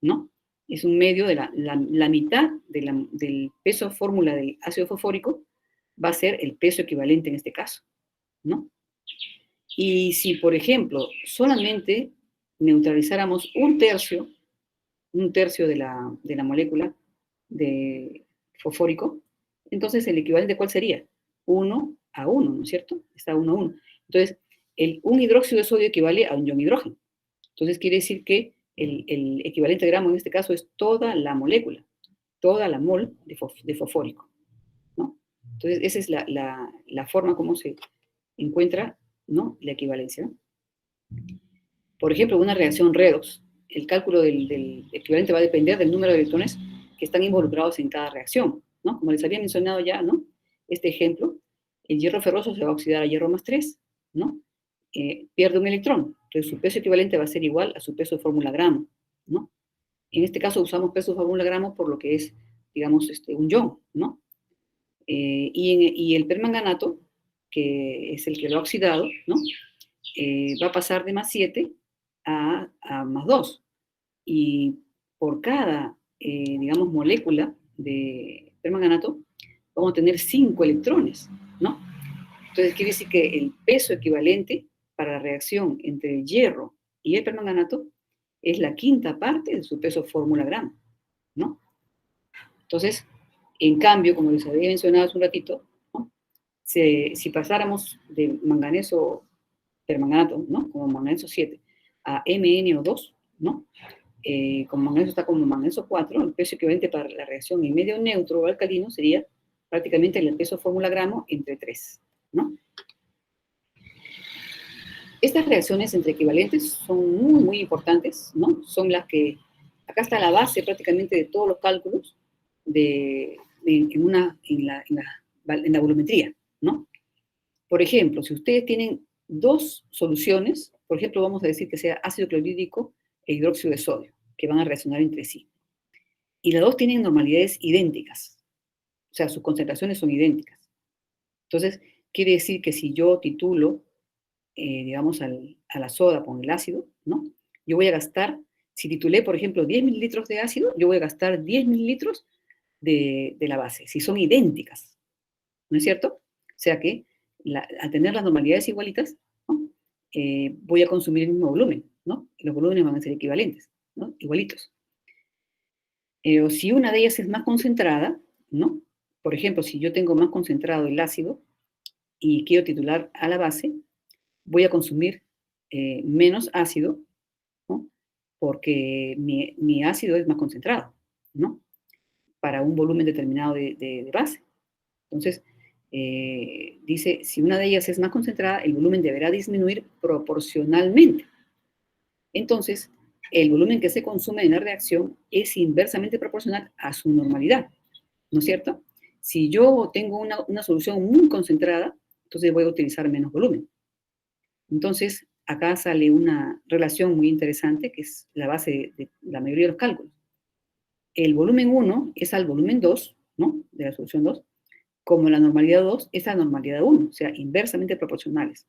¿no? Es un medio de la mitad del peso fórmula del ácido fosfórico va a ser el peso equivalente en este caso, ¿no? Y si, por ejemplo, solamente neutralizáramos 1/3 de la molécula de fosfórico, entonces el equivalente, ¿cuál sería? 1 a 1, ¿no es cierto? Está 1 a 1. Entonces, un hidróxido de sodio equivale a un ion hidrógeno. Entonces, quiere decir que el equivalente gramo en este caso es toda la molécula, toda la mol de fosfórico, ¿no? Entonces, esa es la forma como se encuentra, ¿no? La equivalencia. Por ejemplo, una reacción redox, el cálculo del equivalente va a depender del número de electrones que están involucrados en cada reacción, ¿no? Como les había mencionado ya, ¿no? Este ejemplo, el hierro ferroso se va a oxidar a hierro más 3, ¿no? Pierde un electrón, entonces su peso equivalente va a ser igual a su peso de fórmula gramo, ¿no? En este caso usamos peso fórmula gramo por lo que es, digamos, un ion, ¿no? Y el permanganato, que es el que lo ha oxidado, ¿no? Va a pasar de más 7 a más 2. Y por cada, digamos, molécula de permanganato, vamos a tener 5 electrones, ¿no? Entonces quiere decir que el peso equivalente para la reacción entre el hierro y el permanganato es la quinta parte de su peso fórmula gramo, ¿no? Entonces, en cambio, como les había mencionado hace un ratito, ¿no? Si pasáramos de manganeso permanganato, ¿no? Como manganeso 7 a MnO2, ¿no? Como manganeso está como manganeso 4, el peso equivalente para la reacción en medio neutro o alcalino sería prácticamente el peso fórmula gramo entre 3, ¿no? Estas reacciones entre equivalentes son muy, muy importantes, ¿no? Son las que, acá está la base prácticamente de todos los cálculos en la volumetría, ¿no? Por ejemplo, si ustedes tienen dos soluciones, por ejemplo, vamos a decir que sea ácido clorhídrico e hidróxido de sodio, que van a reaccionar entre sí. Y las dos tienen normalidades idénticas, o sea, sus concentraciones son idénticas. Entonces, quiere decir que si yo titulo, digamos, a la soda con el ácido, ¿no? Yo voy a gastar, si titulé, por ejemplo, 10 mililitros de ácido, yo voy a gastar 10 mililitros de la base, si son idénticas, ¿no es cierto? O sea que al tener las normalidades igualitas, ¿no? Voy a consumir el mismo volumen, ¿no? Los volúmenes van a ser equivalentes, ¿no? Igualitos. O si una de ellas es más concentrada, ¿no? Por ejemplo, si yo tengo más concentrado el ácido y quiero titular a la base, voy a consumir menos ácido, ¿no? Porque mi ácido es más concentrado, ¿no? Para un volumen determinado de base. Entonces, dice, si una de ellas es más concentrada, el volumen deberá disminuir proporcionalmente. Entonces, el volumen que se consume en la reacción es inversamente proporcional a su normalidad, ¿no es cierto? Si yo tengo una solución muy concentrada, entonces voy a utilizar menos volumen. Entonces, acá sale una relación muy interesante, que es la base de la mayoría de los cálculos. El volumen 1 es al volumen 2, ¿no? De la solución 2, como la normalidad 2 es a la normalidad 1, o sea, inversamente proporcionales.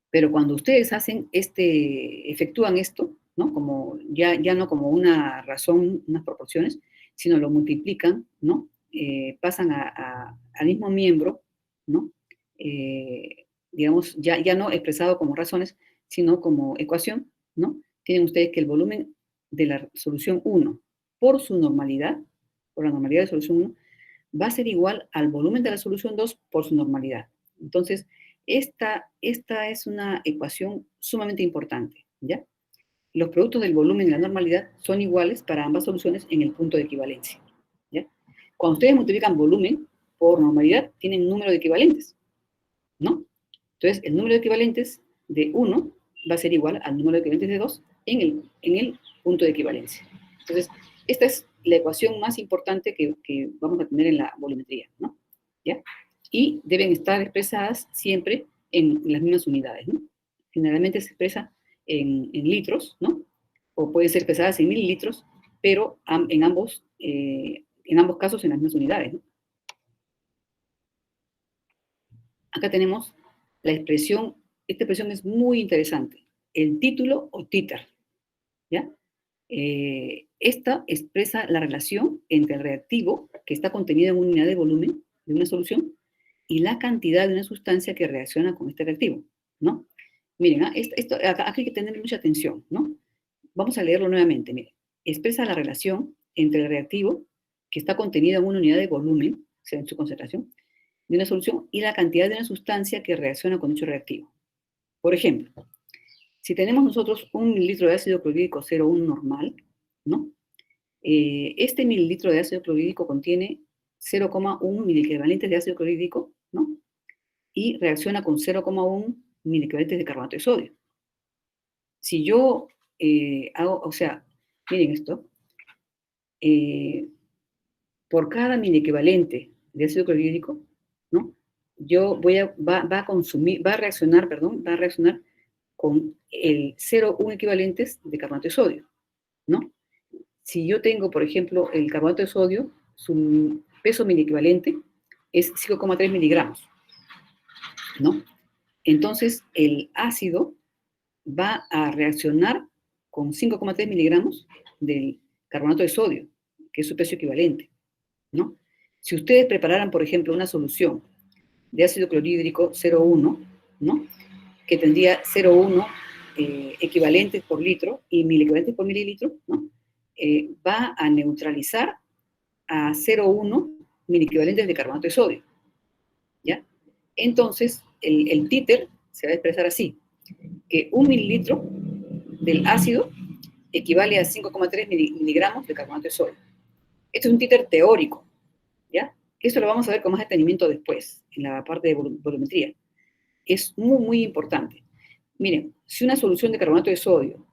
Pero cuando ustedes efectúan esto, ¿no? Como, ya no como una razón, unas proporciones, sino lo multiplican, ¿no? Pasan al mismo miembro, ¿no? Digamos, ya no expresado como razones, sino como ecuación, ¿no? Tienen ustedes que el volumen de la solución 1 por su normalidad, por la normalidad de solución 1, va a ser igual al volumen de la solución 2 por su normalidad. Entonces, esta es una ecuación sumamente importante, ¿ya? Los productos del volumen y la normalidad son iguales para ambas soluciones en el punto de equivalencia, ¿ya? Cuando ustedes multiplican volumen por normalidad, tienen un número de equivalentes, ¿no? Entonces, el número de equivalentes de 1 va a ser igual al número de equivalentes de 2 en el punto de equivalencia. Entonces, esta es la ecuación más importante que vamos a tener en la volumetría, ¿no? ¿Ya? Y deben estar expresadas siempre en las mismas unidades, ¿no? Generalmente se expresa en litros, ¿no? O pueden ser expresadas en mililitros, pero en ambos casos en las mismas unidades, ¿no? Acá tenemos la expresión, esta expresión es muy interesante, el título o títer, ¿ya? Esta expresa la relación entre el reactivo que está contenido en una unidad de volumen de una solución y la cantidad de una sustancia que reacciona con este reactivo, ¿no? Miren, acá hay que tener mucha atención, ¿no? Vamos a leerlo nuevamente, miren. Expresa la relación entre el reactivo que está contenido en una unidad de volumen, o sea, en su concentración, de una solución y la cantidad de una sustancia que reacciona con dicho reactivo. Por ejemplo, si tenemos nosotros 1 mililitro de ácido clorhídrico 0,1 normal, ¿no? Este mililitro de ácido clorhídrico contiene 0,1 miliequivalentes de ácido clorhídrico, ¿no? Y reacciona con 0,1 miliequivalentes de carbonato de sodio. Si yo o sea, miren esto, por cada miliequivalente de ácido clorhídrico, ¿no? Va a reaccionar con el 0,1 equivalentes de carbonato de sodio, ¿no? Si yo tengo, por ejemplo, el carbonato de sodio, su peso miliequivalente es 5,3 miligramos, ¿no? Entonces, el ácido va a reaccionar con 5,3 miligramos del carbonato de sodio, que es su peso equivalente, ¿no? Si ustedes prepararan, por ejemplo, una solución de ácido clorhídrico 0,1, ¿no? Que tendría 0,1 equivalentes por litro y 1000 equivalentes por mililitro, ¿no? Va a neutralizar a 0,1 mil equivalentes de carbonato de sodio, ¿ya? Entonces, el títer se va a expresar así, que 1 mililitro del ácido equivale a 5,3 miligramos de carbonato de sodio. Esto es un títer teórico, ¿ya? Esto lo vamos a ver con más detenimiento después, en la parte de volumetría. Es muy, muy importante. Miren, si una solución de carbonato de sodio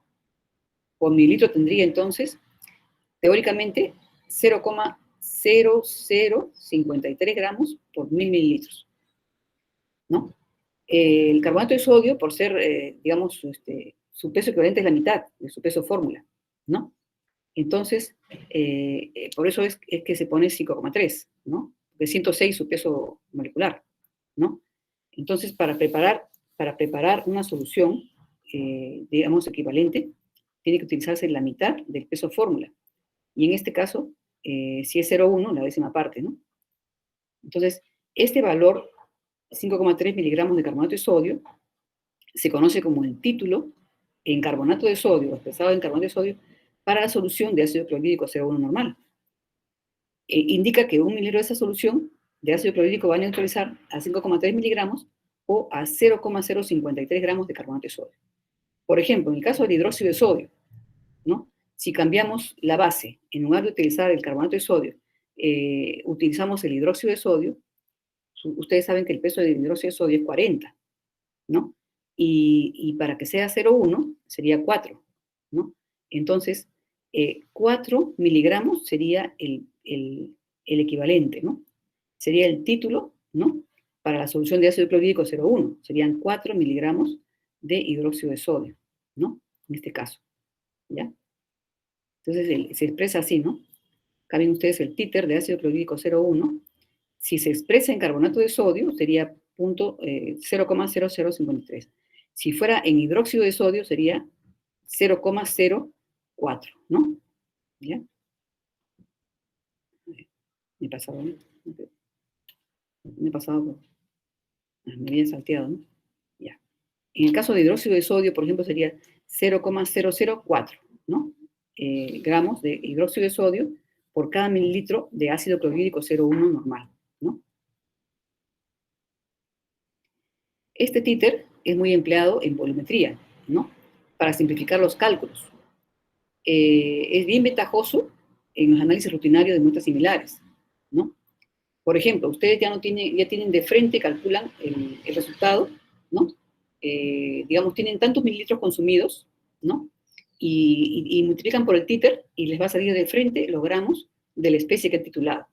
por mililitro tendría entonces, teóricamente, 0,0053 gramos por 1000 mililitros, ¿no? El carbonato de sodio, por ser, digamos, su peso equivalente es la mitad de su peso fórmula, ¿no? Entonces, por eso es que se pone 5,3, ¿no? De 106 su peso molecular, ¿no? Entonces, para preparar una solución, digamos, equivalente, tiene que utilizarse la mitad del peso fórmula. Y en este caso, si es 0,1, la décima parte, ¿no? Entonces, este valor, 5,3 miligramos de carbonato de sodio, se conoce como el título en carbonato de sodio, expresado en carbonato de sodio, para la solución de ácido clorhídrico 0,1 normal. Indica que 1 mililitro de esa solución de ácido clorhídrico va a neutralizar a 5,3 miligramos o a 0,053 gramos de carbonato de sodio. Por ejemplo, en el caso del hidróxido de sodio, ¿no? Si cambiamos la base, en lugar de utilizar el carbonato de sodio, utilizamos el hidróxido de sodio, ustedes saben que el peso del hidróxido de sodio es 40, ¿no? Y para que sea 0,1 sería 4, ¿no? Entonces, 4 miligramos sería el equivalente, ¿no? Sería el título, ¿no? Para la solución de ácido clorhídrico 0,1, serían 4 miligramos de hidróxido de sodio, ¿no? En este caso, ¿ya? Entonces, se expresa así, ¿no? Acá ven ustedes el títer de ácido clorhídrico 0,1. Si se expresa en carbonato de sodio, sería 0,0053. Si fuera en hidróxido de sodio, sería 0,04, ¿no? ¿Ya? Me he pasado, ¿no? Me he pasado, me había salteado, ¿no? Ya. En el caso de hidróxido de sodio, por ejemplo, sería 0,004, ¿no? Gramos de hidróxido de sodio por cada mililitro de ácido clorhídrico 0,1 normal, ¿no? Este títer es muy empleado en volumetría, ¿no? Para simplificar los cálculos. Es bien ventajoso en los análisis rutinarios de muestras similares, ¿no? Por ejemplo, ustedes ya tienen de frente, calculan el resultado, ¿no? Digamos, tienen tantos mililitros consumidos, ¿no? Y multiplican por el títer y les va a salir de frente los gramos de la especie que han titulado,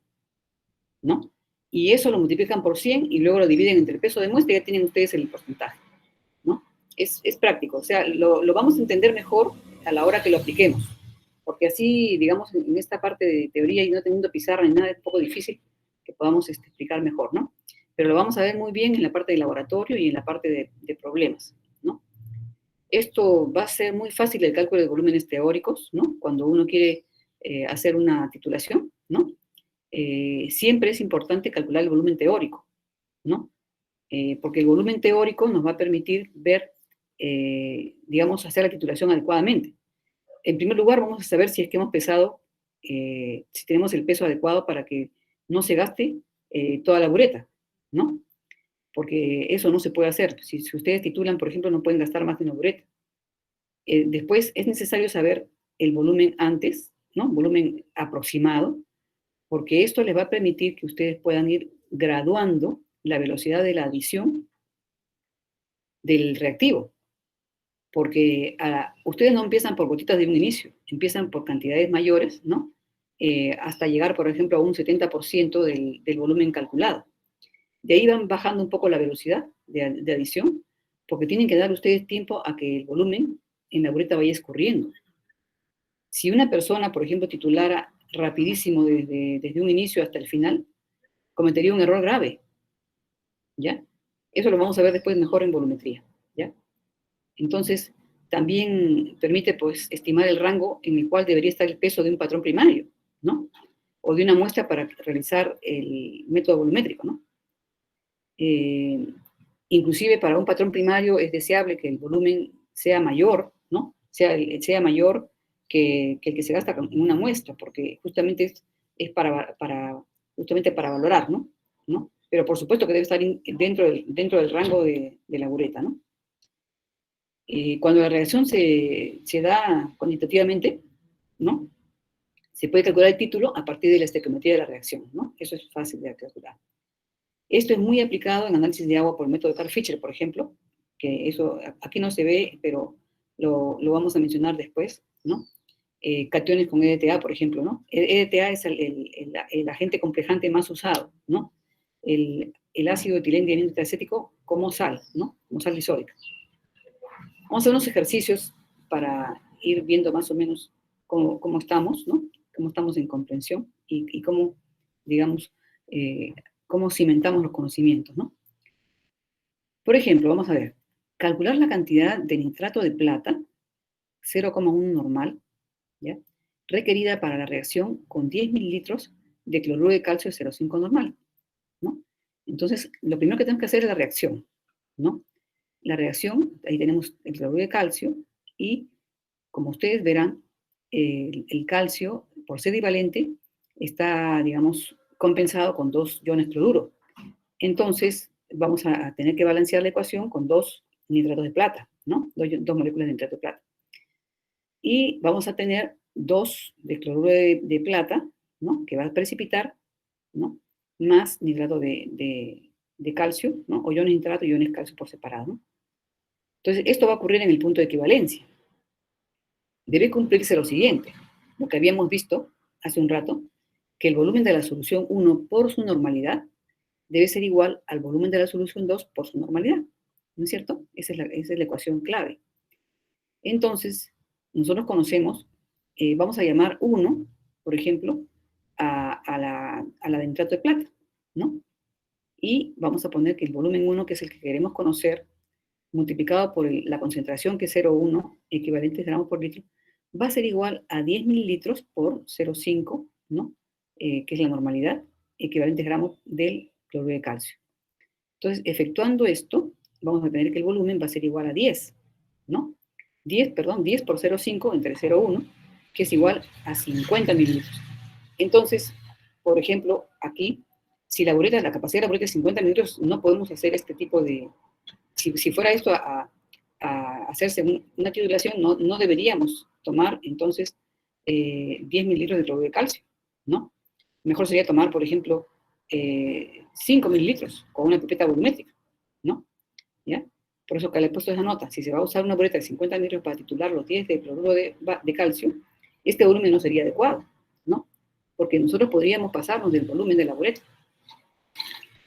¿no? Y eso lo multiplican por 100 y luego lo dividen entre el peso de muestra y ya tienen ustedes el porcentaje, ¿no? Es práctico, o sea, lo vamos a entender mejor a la hora que lo apliquemos, porque así, digamos, en esta parte de teoría y no teniendo pizarra ni nada, es un poco difícil que podamos explicar mejor, ¿no? Pero lo vamos a ver muy bien en la parte de laboratorio y en la parte de problemas, ¿no? Esto va a ser muy fácil el cálculo de volúmenes teóricos, ¿no? Cuando uno quiere hacer una titulación, ¿no? Siempre es importante calcular el volumen teórico, ¿no? Porque el volumen teórico nos va a permitir ver, digamos, hacer la titulación adecuadamente. En primer lugar, vamos a saber si es que hemos pesado, si tenemos el peso adecuado para que no se gaste toda la bureta, ¿no? Porque eso no se puede hacer. Si ustedes titulan, por ejemplo, no pueden gastar más de una bureta. Después es necesario saber el volumen antes, ¿no? Volumen aproximado, porque esto les va a permitir que ustedes puedan ir graduando la velocidad de la adición del reactivo. Porque ustedes no empiezan por gotitas de un inicio, empiezan por cantidades mayores, ¿no? Hasta llegar, por ejemplo, a un 70% del volumen calculado. De ahí van bajando un poco la velocidad de adición, porque tienen que dar ustedes tiempo a que el volumen en la bureta vaya escurriendo. Si una persona, por ejemplo, titulara rapidísimo desde un inicio hasta el final, cometería un error grave, ¿ya? Eso lo vamos a ver después mejor en volumetría, ¿ya? Entonces, también permite, pues, estimar el rango en el cual debería estar el peso de un patrón primario, ¿no? O de una muestra para realizar el método volumétrico, ¿no? Inclusive para un patrón primario es deseable que el volumen sea mayor, ¿no? Sea mayor que el que se gasta en una muestra, porque justamente es justamente para valorar, ¿no? ¿No? Pero por supuesto que debe estar dentro del rango de la bureta, ¿no? Cuando la reacción se da cuantitativamente, ¿no? Se puede calcular el título a partir de la estequiometría de la reacción, ¿no? Eso es fácil de calcular. Esto es muy aplicado en análisis de agua por el método de Carl Fischer, por ejemplo, que eso aquí no se ve, pero lo vamos a mencionar después, ¿no? Cationes con EDTA, por ejemplo, ¿no? EDTA es el agente complejante más usado, ¿no? El ácido etilenglicol acético como sal, ¿no? Como sal disódica. Vamos a hacer unos ejercicios para ir viendo más o menos cómo estamos, ¿no? Cómo estamos en comprensión y cómo, digamos, cómo cimentamos los conocimientos, ¿no? Por ejemplo, vamos a ver, calcular la cantidad de nitrato de plata, 0,1 normal, ¿ya? Requerida para la reacción con 10 mililitros de cloruro de calcio 0,5 normal, ¿no? Entonces, lo primero que tenemos que hacer es la reacción, ¿no? La reacción, ahí tenemos el cloruro de calcio y, como ustedes verán, el calcio, por ser divalente, está, digamos, compensado con 2 iones cloruro. Entonces, vamos a tener que balancear la ecuación con 2 nitratos de plata, ¿no? Dos moléculas de nitrato de plata. Y vamos a tener 2 de cloruro de plata, ¿no? Que va a precipitar, ¿no? Más nitrato de calcio, ¿no? O iones nitrato y iones calcio por separado, ¿no? Entonces, esto va a ocurrir en el punto de equivalencia. Debe cumplirse lo siguiente, lo que habíamos visto hace un rato, que el volumen de la solución 1 por su normalidad debe ser igual al volumen de la solución 2 por su normalidad, ¿no es cierto? Esa es la ecuación clave. Entonces, nosotros conocemos, vamos a llamar 1, por ejemplo, a la de nitrato de plata, ¿no? Y vamos a poner que el volumen 1, que es el que queremos conocer, multiplicado por la concentración, que es 0,1, equivalentes gramos por litro, va a ser igual a 10 mililitros por 0,5, ¿no? Que es la normalidad, equivalentes gramos del cloruro de calcio. Entonces, efectuando esto, vamos a tener que el volumen va a ser igual a 10, ¿no? 10 por 0,5 entre 0,1, que es igual a 50 mililitros. Entonces, por ejemplo, aquí, si la capacidad de la bureta es 50 mililitros, no podemos hacer este tipo de... Si fuera esto a hacerse una titulación, no deberíamos tomar, entonces, 10 mililitros de cloruro de calcio, ¿no? Mejor sería tomar, por ejemplo, 5 mililitros con una pipeta volumétrica, ¿no? ¿Ya? Por eso que le he puesto esa nota. Si se va a usar una bureta de 50 mililitros para titular los 10 de cloruro de calcio, este volumen no sería adecuado, ¿no? Porque nosotros podríamos pasarnos del volumen de la bureta.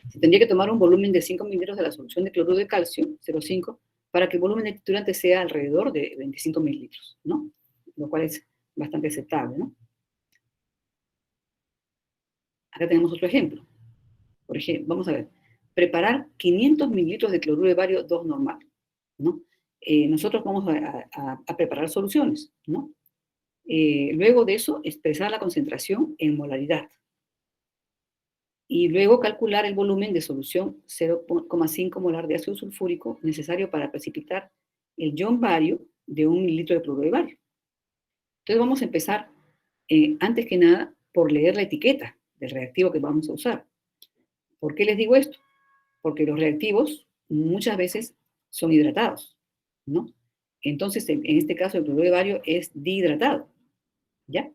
Se tendría que tomar un volumen de 5 mililitros de la solución de cloruro de calcio, 0,5, para que el volumen de titulante sea alrededor de 25 mililitros, ¿no? Lo cual es bastante aceptable, ¿no? Acá tenemos otro ejemplo. Por ejemplo, vamos a ver. Preparar 500 mililitros de cloruro de bario 2 normal, ¿no? Nosotros vamos a preparar soluciones, ¿no? Luego de eso, expresar la concentración en molaridad. Y luego calcular el volumen de solución 0,5 molar de ácido sulfúrico necesario para precipitar el ion bario de 1 mililitro de cloruro de bario. Entonces vamos a empezar, antes que nada, por leer la etiqueta del reactivo que vamos a usar. ¿Por qué les digo esto? Porque los reactivos muchas veces son hidratados, ¿no? Entonces, en este caso, el cloruro de bario es dihidratado, ¿ya?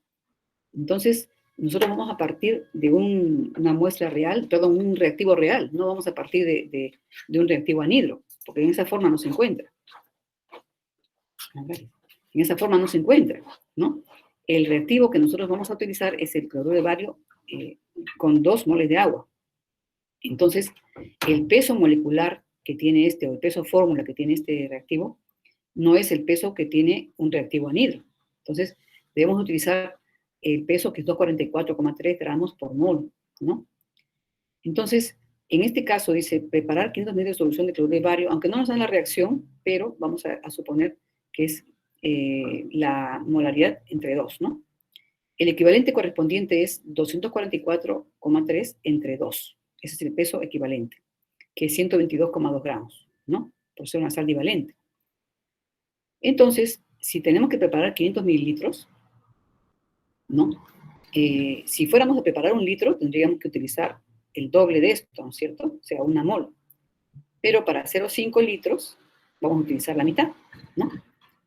Entonces, nosotros vamos a partir de una muestra real, perdón, un reactivo real, no vamos a partir de un reactivo anhidro, porque en esa forma no se encuentra. En esa forma no se encuentra, ¿no? El reactivo que nosotros vamos a utilizar es el cloruro de bario con 2 moles de agua. Entonces, el peso molecular que tiene o el peso fórmula que tiene este reactivo, no es el peso que tiene un reactivo anhidro. Entonces, debemos utilizar el peso que es 244,3 gramos por mol, ¿no? Entonces, en este caso dice preparar 500 ml de solución de cloruro de bario, aunque no nos dan la reacción, pero vamos a suponer que es la molaridad entre 2, ¿no? El equivalente correspondiente es 244,3 entre 2. Ese es el peso equivalente, que es 122,2 gramos, ¿no? Por ser una sal divalente. Entonces, si tenemos que preparar 500 mililitros, ¿no? Si fuéramos a preparar 1 litro, tendríamos que utilizar el doble de esto, ¿no es cierto? O sea, 1 mol. Pero para 0,5 litros, vamos a utilizar la mitad, ¿no?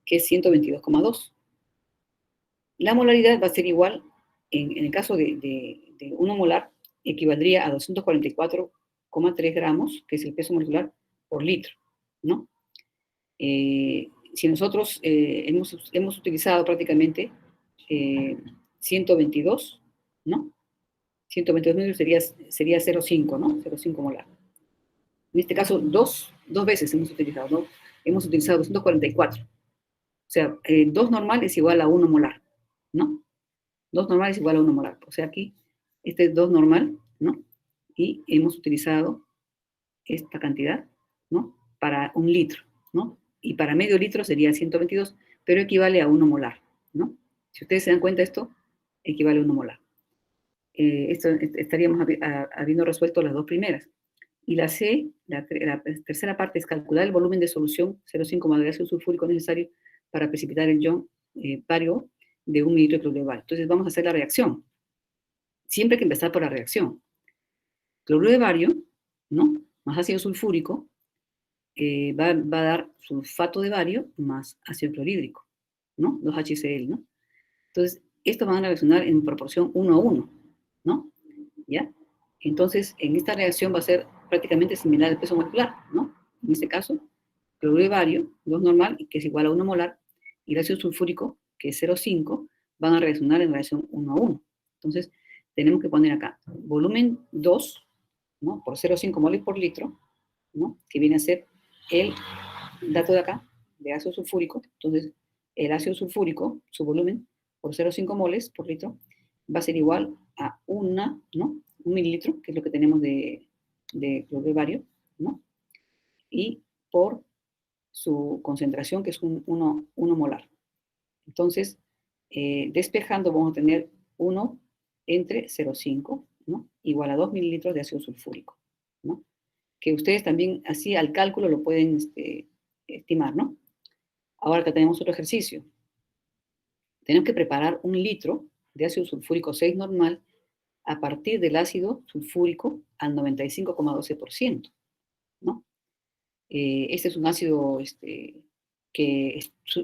Que es 122,2. La molaridad va a ser igual, en el caso de 1 molar, equivaldría a 244,3 gramos, que es el peso molecular por litro, ¿no? Si nosotros hemos utilizado prácticamente 122, ¿no? 122 mililitros sería 0,5, ¿no? 0,5 molar. En este caso, dos veces hemos utilizado, ¿no? Hemos utilizado 244. O sea, 2 normal es igual a 1 molar, ¿no? 2 normal es igual a 1 molar. O sea, aquí, este es 2 normal, ¿no? Y hemos utilizado esta cantidad, ¿no? Para 1 litro, ¿no? Y para medio litro sería 122, pero equivale a 1 molar, ¿no? Si ustedes se dan cuenta, esto equivale a 1 molar. Estaríamos habiendo resuelto las dos primeras. Y la C, la tercera parte, es calcular el volumen de solución 0,5 de ácido sulfúrico necesario para precipitar el ion bario de 1 mililitro de cloruro de bario. Entonces vamos a hacer la reacción. Siempre hay que empezar por la reacción. Cloruro de bario, ¿no? Más ácido sulfúrico, va a dar sulfato de bario más ácido clorhídrico, ¿no? 2HCl, ¿no? Entonces, estos van a reaccionar en proporción 1 a 1, ¿no? ¿Ya? Entonces, en esta reacción va a ser prácticamente similar al peso molecular, ¿no? En este caso, cloruro de bario, 2 normal, que es igual a 1 molar, y el ácido sulfúrico, que es 0,5, van a reaccionar en relación 1 a 1. Entonces, tenemos que poner acá volumen 2, ¿no? Por 0,5 moles por litro, ¿no? Que viene a ser el dato de acá, de ácido sulfúrico. Entonces, el ácido sulfúrico, su volumen, por 0,5 moles por litro, va a ser igual a 1, ¿no? 1 mililitro, que es lo que tenemos de cloruro de bario, ¿no? Y por su concentración, que es 1 molar. Entonces, despejando, vamos a tener 1 entre 0,5, ¿no? Igual a 2 mililitros de ácido sulfúrico, ¿no? Que ustedes también, así al cálculo, lo pueden estimar, ¿no? Ahora acá tenemos otro ejercicio. Tenemos que preparar 1 litro de ácido sulfúrico 6 normal a partir del ácido sulfúrico al 95,12%, ¿no? Este es un ácido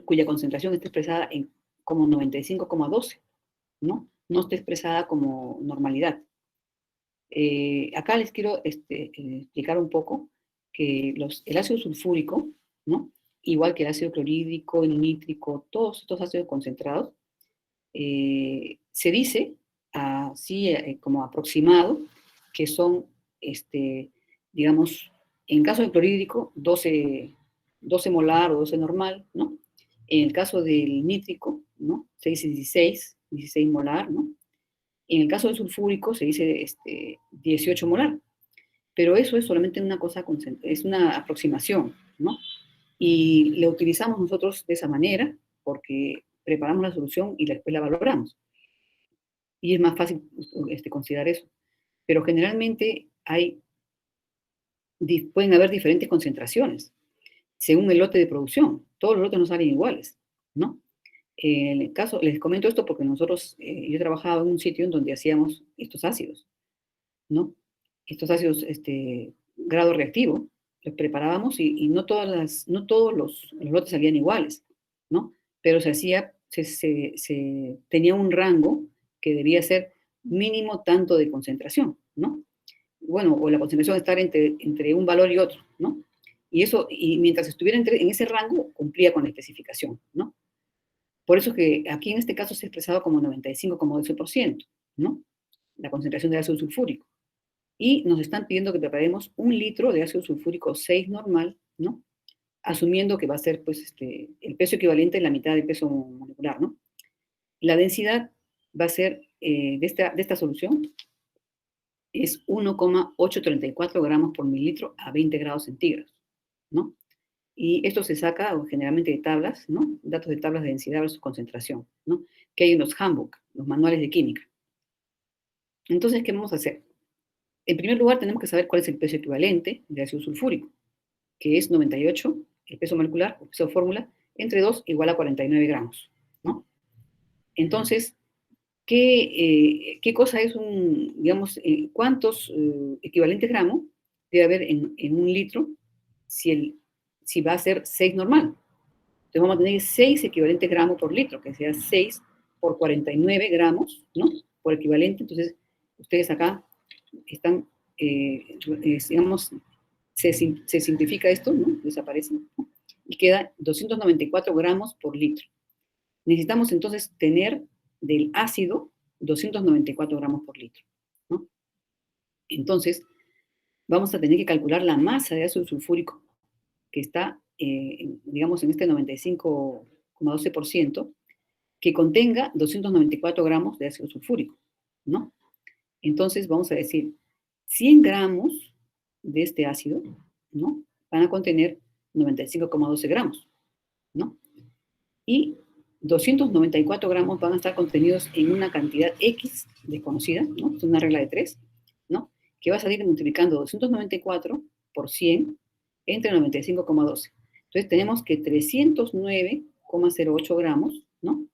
cuya concentración está expresada como 95,12, ¿no? No está expresada como normalidad. Acá les quiero explicar un poco que el ácido sulfúrico, ¿no? Igual que el ácido clorhídrico, el nítrico, todos estos ácidos concentrados, se dice, así como aproximado, que son, digamos, en caso del clorhídrico, 12 molar o 12 normal, ¿no? En el caso del nítrico, ¿no? Se dice 16 molar, ¿no? En el caso del sulfúrico se dice 18 molar, pero eso es solamente una cosa, es una aproximación, ¿no? Y lo utilizamos nosotros de esa manera porque preparamos la solución y después la valoramos. Y es más fácil considerar eso. Pero generalmente pueden haber diferentes concentraciones según el lote de producción. Todos los lotes no salen iguales, ¿no? En el caso, les comento esto porque nosotros, yo trabajaba en un sitio en donde hacíamos estos ácidos, ¿no? Estos ácidos, grado reactivo, los preparábamos y no todos los lotes salían iguales, ¿no? Pero se tenía un rango que debía ser mínimo tanto de concentración, ¿no? Bueno, o la concentración estar entre un valor y otro, ¿no? Y mientras estuviera en ese rango, cumplía con la especificación, ¿no? Por eso que aquí en este caso se expresaba como 95,12%, ¿no? La concentración de ácido sulfúrico. Y nos están pidiendo que preparemos 1 litro de ácido sulfúrico 6 normal, ¿no? Asumiendo que va a ser, pues, el peso equivalente a la mitad del peso molecular, ¿no? La densidad va a ser, de esta solución, es 1,834 gramos por mililitro a 20 grados centígrados, ¿no? Y esto se saca generalmente de tablas, ¿no? Datos de tablas de densidad versus concentración, ¿no? Que hay en los handbook, los manuales de química. Entonces, ¿qué vamos a hacer? En primer lugar, tenemos que saber cuál es el peso equivalente de ácido sulfúrico, que es 98, el peso molecular, o peso de fórmula, entre 2 igual a 49 gramos, ¿no? Entonces, ¿qué cosa es digamos, cuántos equivalentes gramos debe haber en un litro si va a ser 6 normal? Entonces vamos a tener 6 equivalentes gramos por litro, que sea 6 por 49 gramos, ¿no? Por equivalente. Entonces, ustedes acá están, digamos, se simplifica esto, ¿no? Desaparece, ¿no? Y queda 294 gramos por litro. Necesitamos entonces tener del ácido 294 gramos por litro, ¿no? Entonces, vamos a tener que calcular la masa de ácido sulfúrico, que está, digamos, en este 95,12%, que contenga 294 gramos de ácido sulfúrico, ¿no? Entonces, vamos a decir, 100 gramos de este ácido, ¿no? Van a contener 95,12 gramos, ¿no? Y 294 gramos van a estar contenidos en una cantidad X desconocida, ¿no? Es una regla de 3, ¿no? Que va a salir multiplicando 294 por 100 entre 95,12. Entonces tenemos que 309,08 gramos, ¿no?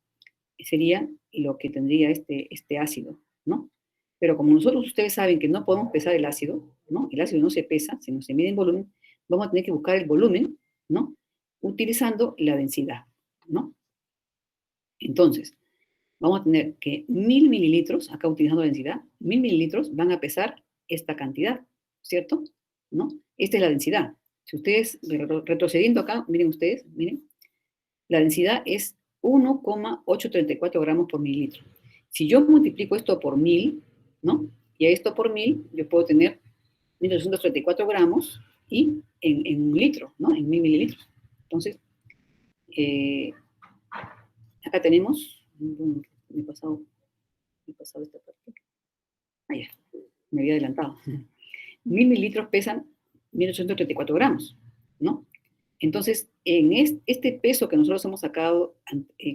Sería lo que tendría este ácido, ¿no? Pero como ustedes saben que no podemos pesar el ácido, ¿no? El ácido no se pesa, sino se mide en volumen, vamos a tener que buscar el volumen, ¿no? Utilizando la densidad, ¿no? Entonces, vamos a tener que 1000 mililitros, acá utilizando la densidad, 1000 mililitros van a pesar esta cantidad, ¿cierto? ¿No? Esta es la densidad. Si ustedes, retrocediendo acá, miren ustedes, miren, la densidad es 1,834 gramos por mililitro. Si yo multiplico esto por 1000, ¿no? Y a esto por 1000, yo puedo tener 1234 gramos y en un litro, ¿no? En 1000 mililitros. Entonces, acá tenemos, me he pasado esta parte. Ah, ya, me había adelantado. 1000 mililitros pesan 1834 gramos, ¿no? Entonces, en este peso que nosotros hemos sacado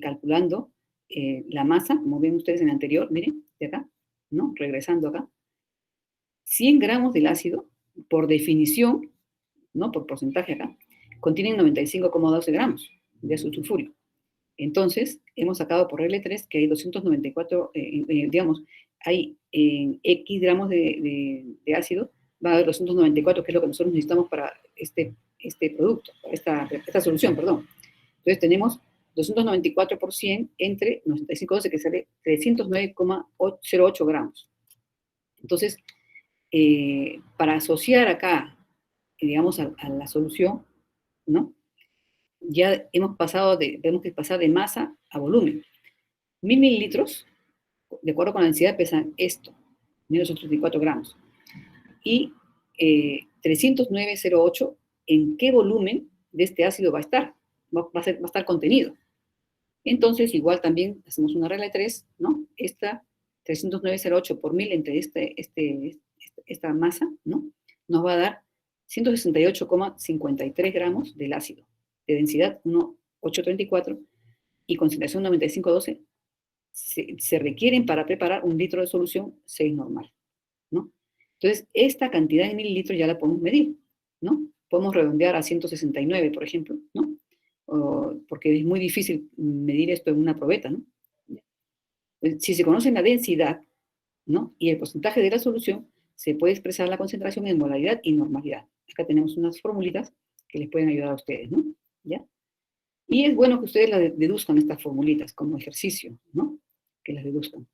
calculando la masa, como ven ustedes en el anterior, miren, de acá, ¿no? Regresando acá, 100 gramos del ácido, por definición, ¿no? Por porcentaje acá, contienen 95,12 gramos de ácido sulfúrico. Entonces, hemos sacado por regla 3 que hay 294, digamos, hay X gramos de ácido, va a haber 294, que es lo que nosotros necesitamos para este producto, para esta solución, perdón. Entonces tenemos 294 por 100 entre 95,12, que sale 309,08 gramos. Entonces, para asociar acá, digamos, a la solución, ¿no? Ya tenemos que pasar de masa a volumen. 1000 mililitros, de acuerdo con la densidad, pesan esto, 1934 gramos. Y 309,08, ¿en qué volumen de este ácido va a estar? Va a estar contenido. Entonces, igual también hacemos una regla de 3, ¿no? Esta 309,08 por 1000 entre esta masa, ¿no? Nos va a dar 168,53 gramos del ácido, de densidad 1,834 y concentración 95,12, se requieren para preparar un litro de solución 6 normal, ¿no? Entonces, esta cantidad de mililitros ya la podemos medir, ¿no? Podemos redondear a 169, por ejemplo, ¿no? Porque es muy difícil medir esto en una probeta, ¿no? Si se conoce la densidad, ¿no? Y el porcentaje de la solución, se puede expresar la concentración en molaridad y normalidad. Acá tenemos unas formulitas que les pueden ayudar a ustedes, ¿no? ¿Ya? Y es bueno que ustedes las deduzcan estas formulitas como ejercicio, ¿no? Que las deduzcan.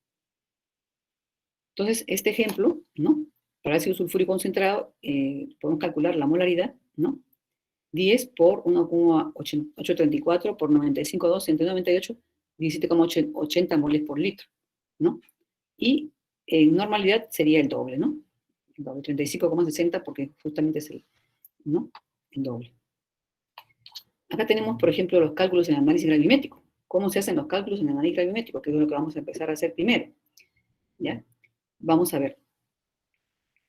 Entonces, este ejemplo, ¿no? Para ácido sulfúrico concentrado, podemos calcular la molaridad, ¿no? 10 por 1,834 por 95,2 entre 98, 17,80 moles por litro, ¿no? Y en normalidad sería el doble, ¿no? El doble, 35,60 porque justamente es ¿no? El doble. Acá tenemos, por ejemplo, los cálculos en análisis gravimétrico, cómo se hacen los cálculos en el análisis gravimétrico, que es lo que vamos a empezar a hacer primero, ¿ya? Vamos a ver.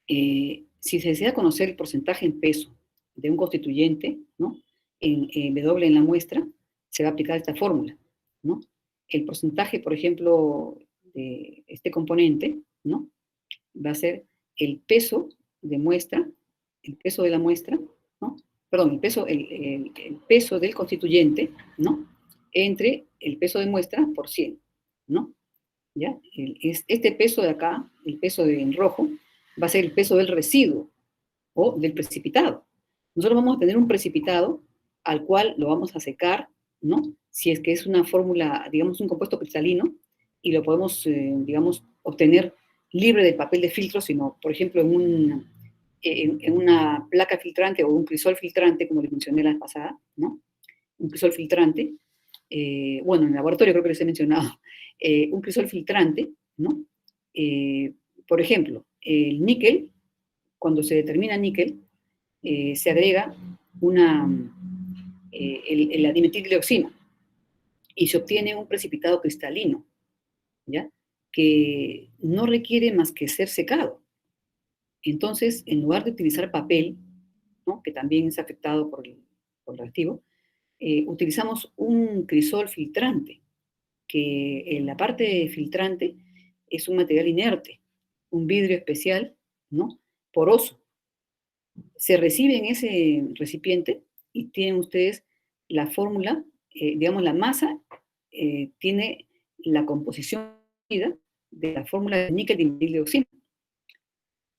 Si se desea conocer el porcentaje en peso de un constituyente, ¿no? En W en la muestra, se va a aplicar esta fórmula, ¿no? El porcentaje, por ejemplo, de este componente, ¿no? Va a ser el peso de muestra, el peso de la muestra, ¿no? Perdón, el peso del constituyente, ¿no? Entre el peso de muestra por 100, ¿no? ¿Ya? Este peso de acá, el peso en rojo, va a ser el peso del residuo o del precipitado. Nosotros vamos a tener un precipitado al cual lo vamos a secar, ¿no? Si es que es una fórmula, digamos, un compuesto cristalino, y lo podemos, digamos, obtener libre del papel de filtro, sino, por ejemplo, en una placa filtrante o un crisol filtrante, como les mencioné la vez pasada, ¿no? Un crisol filtrante, bueno, en el laboratorio creo que les he mencionado, un crisol filtrante, ¿no? Por ejemplo, el níquel, cuando se determina níquel, se agrega la dimetilglioxina y se obtiene un precipitado cristalino, ¿ya? Que no requiere más que ser secado. Entonces, en lugar de utilizar papel, ¿no? Que también es afectado por el reactivo, utilizamos un crisol filtrante, que en la parte filtrante es un material inerte, un vidrio especial, ¿no? Poroso. Se recibe en ese recipiente y tienen ustedes la fórmula, digamos, la masa tiene la composición de la fórmula de níquel dioxina.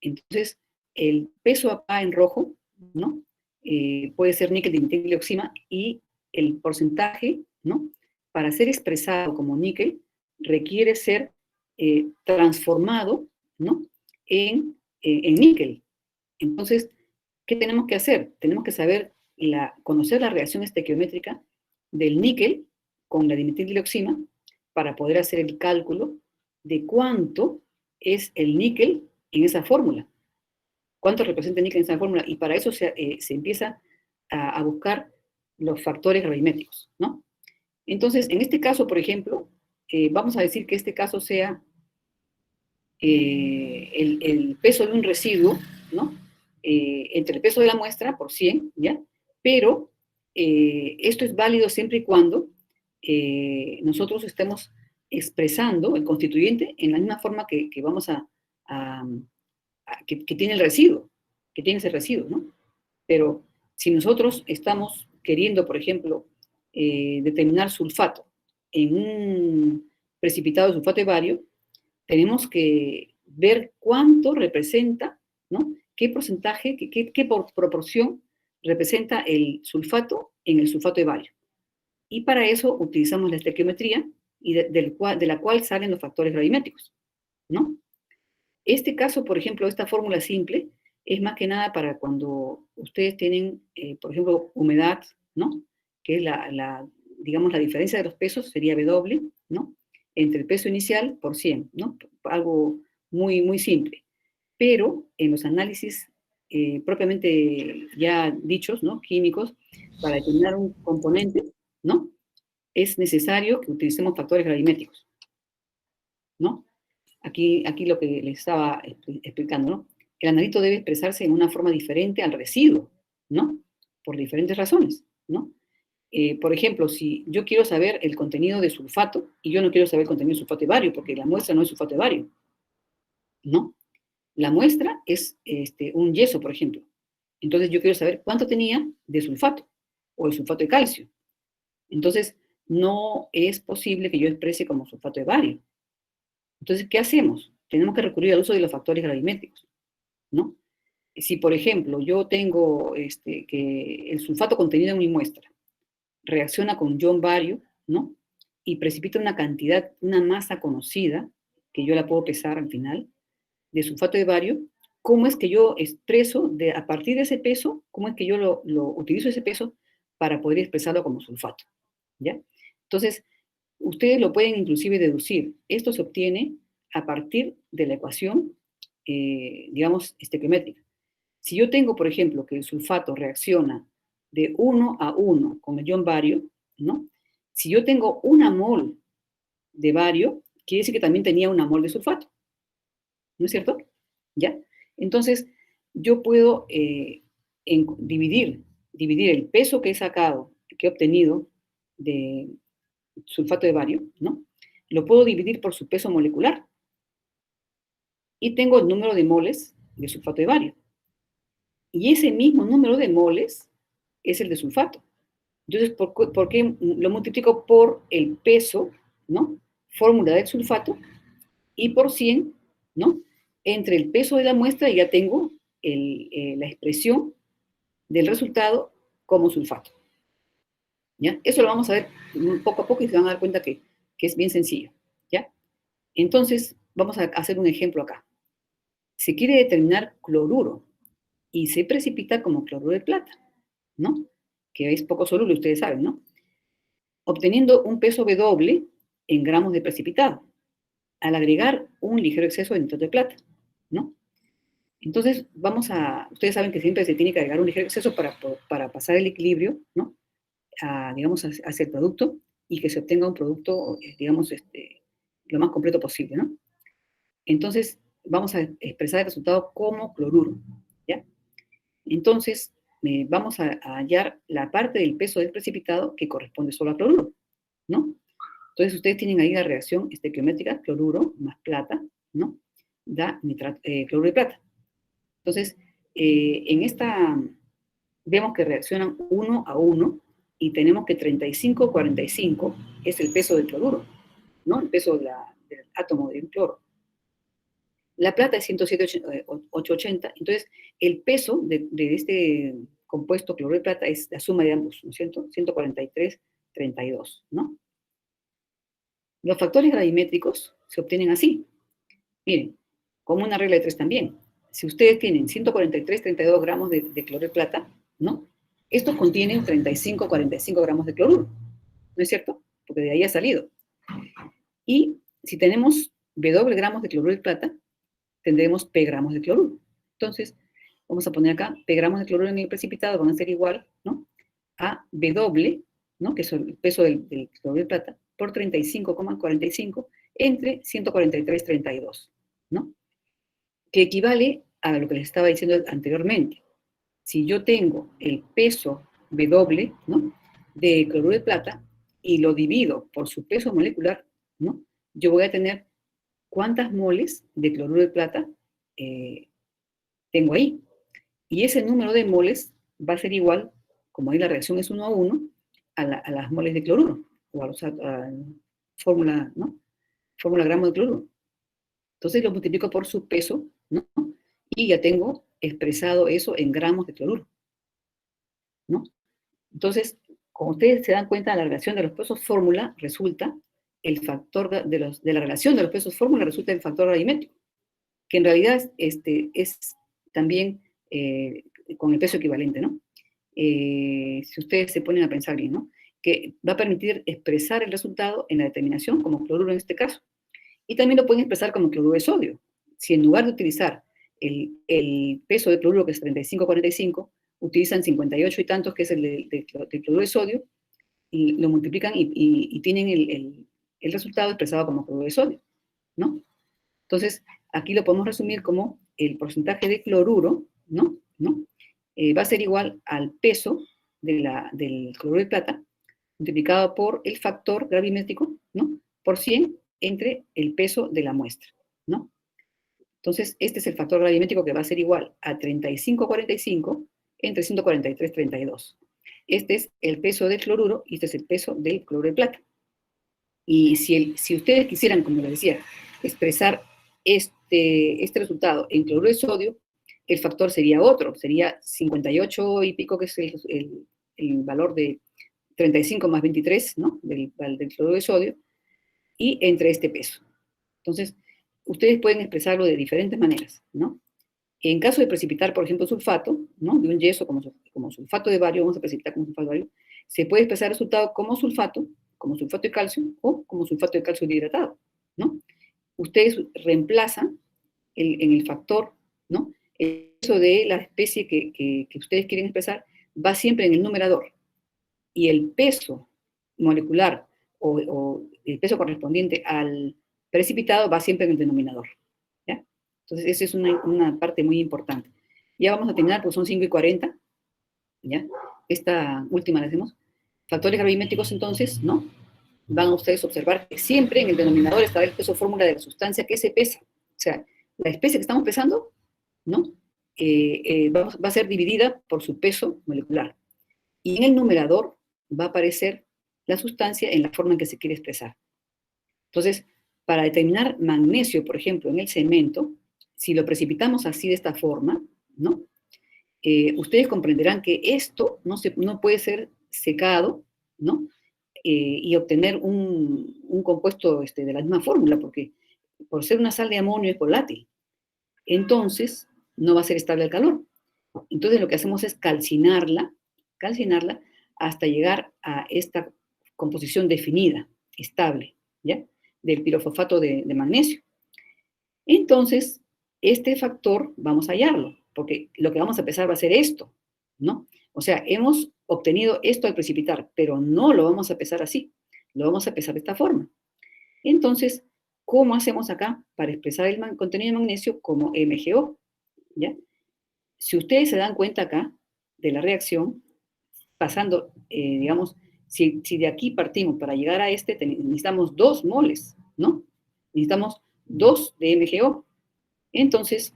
Entonces, el peso acá en rojo, ¿no? Puede ser níquel dioxina y el porcentaje, ¿no? Para ser expresado como níquel, requiere ser transformado, ¿no? En níquel. Entonces, ¿qué tenemos que hacer? Tenemos que saber, conocer la reacción estequiométrica del níquel con la dimetilglioxina para poder hacer el cálculo de cuánto es el níquel en esa fórmula. ¿Cuánto representa el níquel en esa fórmula? Y para eso se empieza a buscar los factores gravimétricos, ¿no? Entonces, en este caso, por ejemplo, vamos a decir que este caso sea el peso de un residuo, ¿no? Entre el peso de la muestra por 100, ¿ya? Pero esto es válido siempre y cuando nosotros estemos expresando el constituyente en la misma forma que vamos que tiene el residuo, que tiene ese residuo, ¿no? Pero si nosotros estamos queriendo, por ejemplo, determinar sulfato en un precipitado de sulfato de bario, tenemos que ver cuánto representa, ¿no? ¿Qué porcentaje, qué proporción representa el sulfato en el sulfato de bario? Y para eso utilizamos la estequiometría y de la cual salen los factores gravimétricos, ¿no? Este caso, por ejemplo, esta fórmula simple, es más que nada para cuando ustedes tienen, por ejemplo, humedad, ¿no? Que es digamos, la diferencia de los pesos sería W, ¿no? Entre el peso inicial por 100, ¿no? Algo muy, muy simple. Pero en los análisis propiamente ya dichos, ¿no? Químicos, para determinar un componente, ¿no? Es necesario que utilicemos factores gravimétricos, ¿no? Aquí lo que les estaba explicando, ¿no? El analito debe expresarse en una forma diferente al residuo, ¿no? Por diferentes razones, ¿no? Por ejemplo, si yo quiero saber el contenido de sulfato y yo no quiero saber el contenido de sulfato de bario, porque la muestra no es sulfato de bario, ¿no? La muestra es un yeso, por ejemplo. Entonces yo quiero saber cuánto tenía de sulfato o de sulfato de calcio. Entonces, no es posible que yo exprese como sulfato de bario. Entonces, ¿qué hacemos? Tenemos que recurrir al uso de los factores gravimétricos, ¿no? Si, por ejemplo, yo tengo que el sulfato contenido en mi muestra reacciona con ion bario, ¿no? Y precipita una cantidad, una masa conocida, que yo la puedo pesar al final, de sulfato de bario, ¿cómo es que yo expreso, a partir de ese peso, cómo es que yo lo utilizo ese peso para poder expresarlo como sulfato? ¿Ya? Entonces, ustedes lo pueden inclusive deducir. Esto se obtiene a partir de la ecuación, digamos, estequiométrica. Si yo tengo, por ejemplo, que el sulfato reacciona de 1 a 1 con el ion bario, ¿no? Si yo tengo una mol de bario, quiere decir que también tenía una mol de sulfato, ¿no es cierto? ¿Ya? Entonces, yo puedo dividir el peso que he sacado, que he obtenido de sulfato de bario, ¿no? Lo puedo dividir por su peso molecular y tengo el número de moles de sulfato de bario. Y ese mismo número de moles es el de sulfato. Entonces, ¿por qué lo multiplico por el peso, ¿no? Fórmula del sulfato y por 100, ¿no? Entre el peso de la muestra ya tengo la expresión del resultado como sulfato. ¿Ya? Eso lo vamos a ver poco a poco y se van a dar cuenta que es bien sencillo. ¿Ya? Entonces, vamos a hacer un ejemplo acá. Se quiere determinar cloruro y se precipita como cloruro de plata, ¿no? Que es poco soluble, ustedes saben, ¿no? Obteniendo un peso W en gramos de precipitado, al agregar un ligero exceso de nitrato de plata, ¿no? Entonces, ustedes saben que siempre se tiene que agregar un ligero exceso para pasar el equilibrio, ¿no? Digamos, hacia el producto y que se obtenga un producto, digamos, lo más completo posible, ¿no? Entonces, vamos a expresar el resultado como cloruro, ¿ya? Entonces, vamos a hallar la parte del peso del precipitado que corresponde solo a cloruro, ¿no? Entonces, ustedes tienen ahí la reacción estequiométrica, cloruro más plata, ¿no? Da cloruro de plata. Entonces, en esta vemos que reaccionan 1 a 1 y tenemos que 35-45 es el peso del cloruro, ¿no? El peso del átomo del cloro. La plata es 107,880, entonces el peso de este compuesto cloruro de plata es la suma de ambos, ¿no es cierto? 143,32, ¿no? Los factores gravimétricos se obtienen así. Miren, como una regla de 3 también. Si ustedes tienen 143,32 gramos de cloruro de plata, ¿no? Estos contienen 35-45 gramos de cloruro, ¿no es cierto? Porque de ahí ha salido. Y si tenemos W gramos de cloruro de plata, tendremos P gramos de cloruro. Entonces, vamos a poner acá P gramos de cloruro en el precipitado, van a ser igual, ¿no? A W, ¿no? Que es el peso del cloruro de plata, por 35,45 entre 143,32, ¿no? Que equivale a lo que les estaba diciendo anteriormente. Si yo tengo el peso W, ¿no? De cloruro de plata y lo divido por su peso molecular, ¿no? Yo voy a tener cuántas moles de cloruro de plata tengo ahí. Y ese número de moles va a ser igual, como ahí la reacción es 1 a 1, a las moles de cloruro, o a la fórmula, ¿no? Fórmula gramo de cloruro. Entonces lo multiplico por su peso, ¿no? Y ya tengo expresado eso en gramos de cloruro, ¿no? Entonces, como ustedes se dan cuenta, la relación de los pesos fórmula resulta el factor de la relación de los pesos fórmula resulta el factor gravimétrico, que en realidad es también con el peso equivalente, ¿no? Si ustedes se ponen a pensar bien, ¿no? Que va a permitir expresar el resultado en la determinación como cloruro en este caso. Y también lo pueden expresar como cloruro de sodio. Si en lugar de utilizar el peso de cloruro, que es 35-45, utilizan 58 y tantos, que es el de cloruro de sodio, y lo multiplican y tienen el resultado expresado como cloruro de sodio, ¿no? Entonces, aquí lo podemos resumir como el porcentaje de cloruro, ¿no? Va a ser igual al peso del cloruro de plata multiplicado por el factor gravimétrico, ¿no? Por 100 entre el peso de la muestra, ¿no? Entonces, este es el factor gravimétrico que va a ser igual a 35,45 entre 143,32. Este es el peso del cloruro y este es el peso del cloruro de plata. Y si ustedes quisieran, como les decía, expresar este resultado en cloruro de sodio, el factor sería otro, sería 58 y pico, que es el valor de 35 más 23, ¿no? Del cloruro de sodio, y entre este peso. Entonces, ustedes pueden expresarlo de diferentes maneras, ¿no? En caso de precipitar, por ejemplo, sulfato, ¿no? De un yeso como sulfato de bario, vamos a precipitar como sulfato de bario, se puede expresar el resultado como sulfato de calcio o como sulfato de calcio dihidratado, ¿no? Ustedes reemplazan en el factor, ¿no? El peso de la especie que ustedes quieren expresar va siempre en el numerador y el peso molecular o el peso correspondiente al precipitado va siempre en el denominador, ¿ya? Entonces, esa es una parte muy importante. Ya vamos a terminar, pues son 5:40, ¿ya? Esta última la hacemos. Factores gravimétricos, entonces, ¿no? Van a ustedes a observar que siempre en el denominador estará el peso fórmula de la sustancia que se pesa. O sea, la especie que estamos pesando, ¿no? Va a ser dividida por su peso molecular. Y en el numerador va a aparecer la sustancia en la forma en que se quiere expresar. Entonces, para determinar magnesio, por ejemplo, en el cemento, si lo precipitamos así de esta forma, ¿no? Ustedes comprenderán que esto no puede ser secado, ¿no? Y obtener un compuesto de la misma fórmula, porque por ser una sal de amonio es volátil. Entonces, no va a ser estable al calor. Entonces, lo que hacemos es calcinarla hasta llegar a esta composición definida, estable, ¿ya? Del pirofosfato de magnesio. Entonces, este factor vamos a hallarlo, porque lo que vamos a pesar va a ser esto, ¿no? O sea, hemos obtenido esto al precipitar, pero no lo vamos a pesar así, lo vamos a pesar de esta forma. Entonces, ¿cómo hacemos acá para expresar el contenido de magnesio como MgO? ¿Ya? Si ustedes se dan cuenta acá de la reacción, pasando, digamos, si de aquí partimos para llegar a este, necesitamos 2 moles, ¿no? Necesitamos 2 de MgO. Entonces,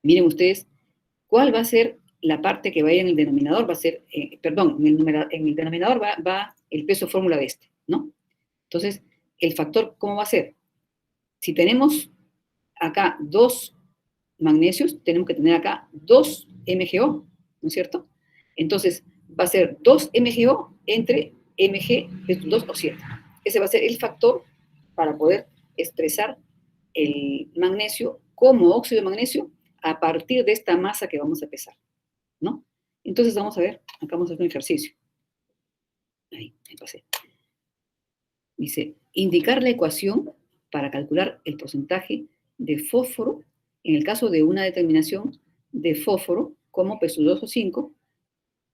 miren ustedes, ¿cuál va a ser la parte que vaya en el denominador? Va a ser, perdón, en el denominador va el peso fórmula de este, ¿no? Entonces, el factor, ¿cómo va a ser? Si tenemos acá 2 magnesios, tenemos que tener acá 2 MgO, ¿no es cierto? Entonces, va a ser 2 MgO entre Mg, 2 o 7. Ese va a ser el factor para poder expresar el magnesio como óxido de magnesio a partir de esta masa que vamos a pesar, ¿no? Entonces, vamos a ver, acá vamos a hacer un ejercicio. Ahí, me pasé. Dice, indicar la ecuación para calcular el porcentaje de fósforo en el caso de una determinación de fósforo como P2O5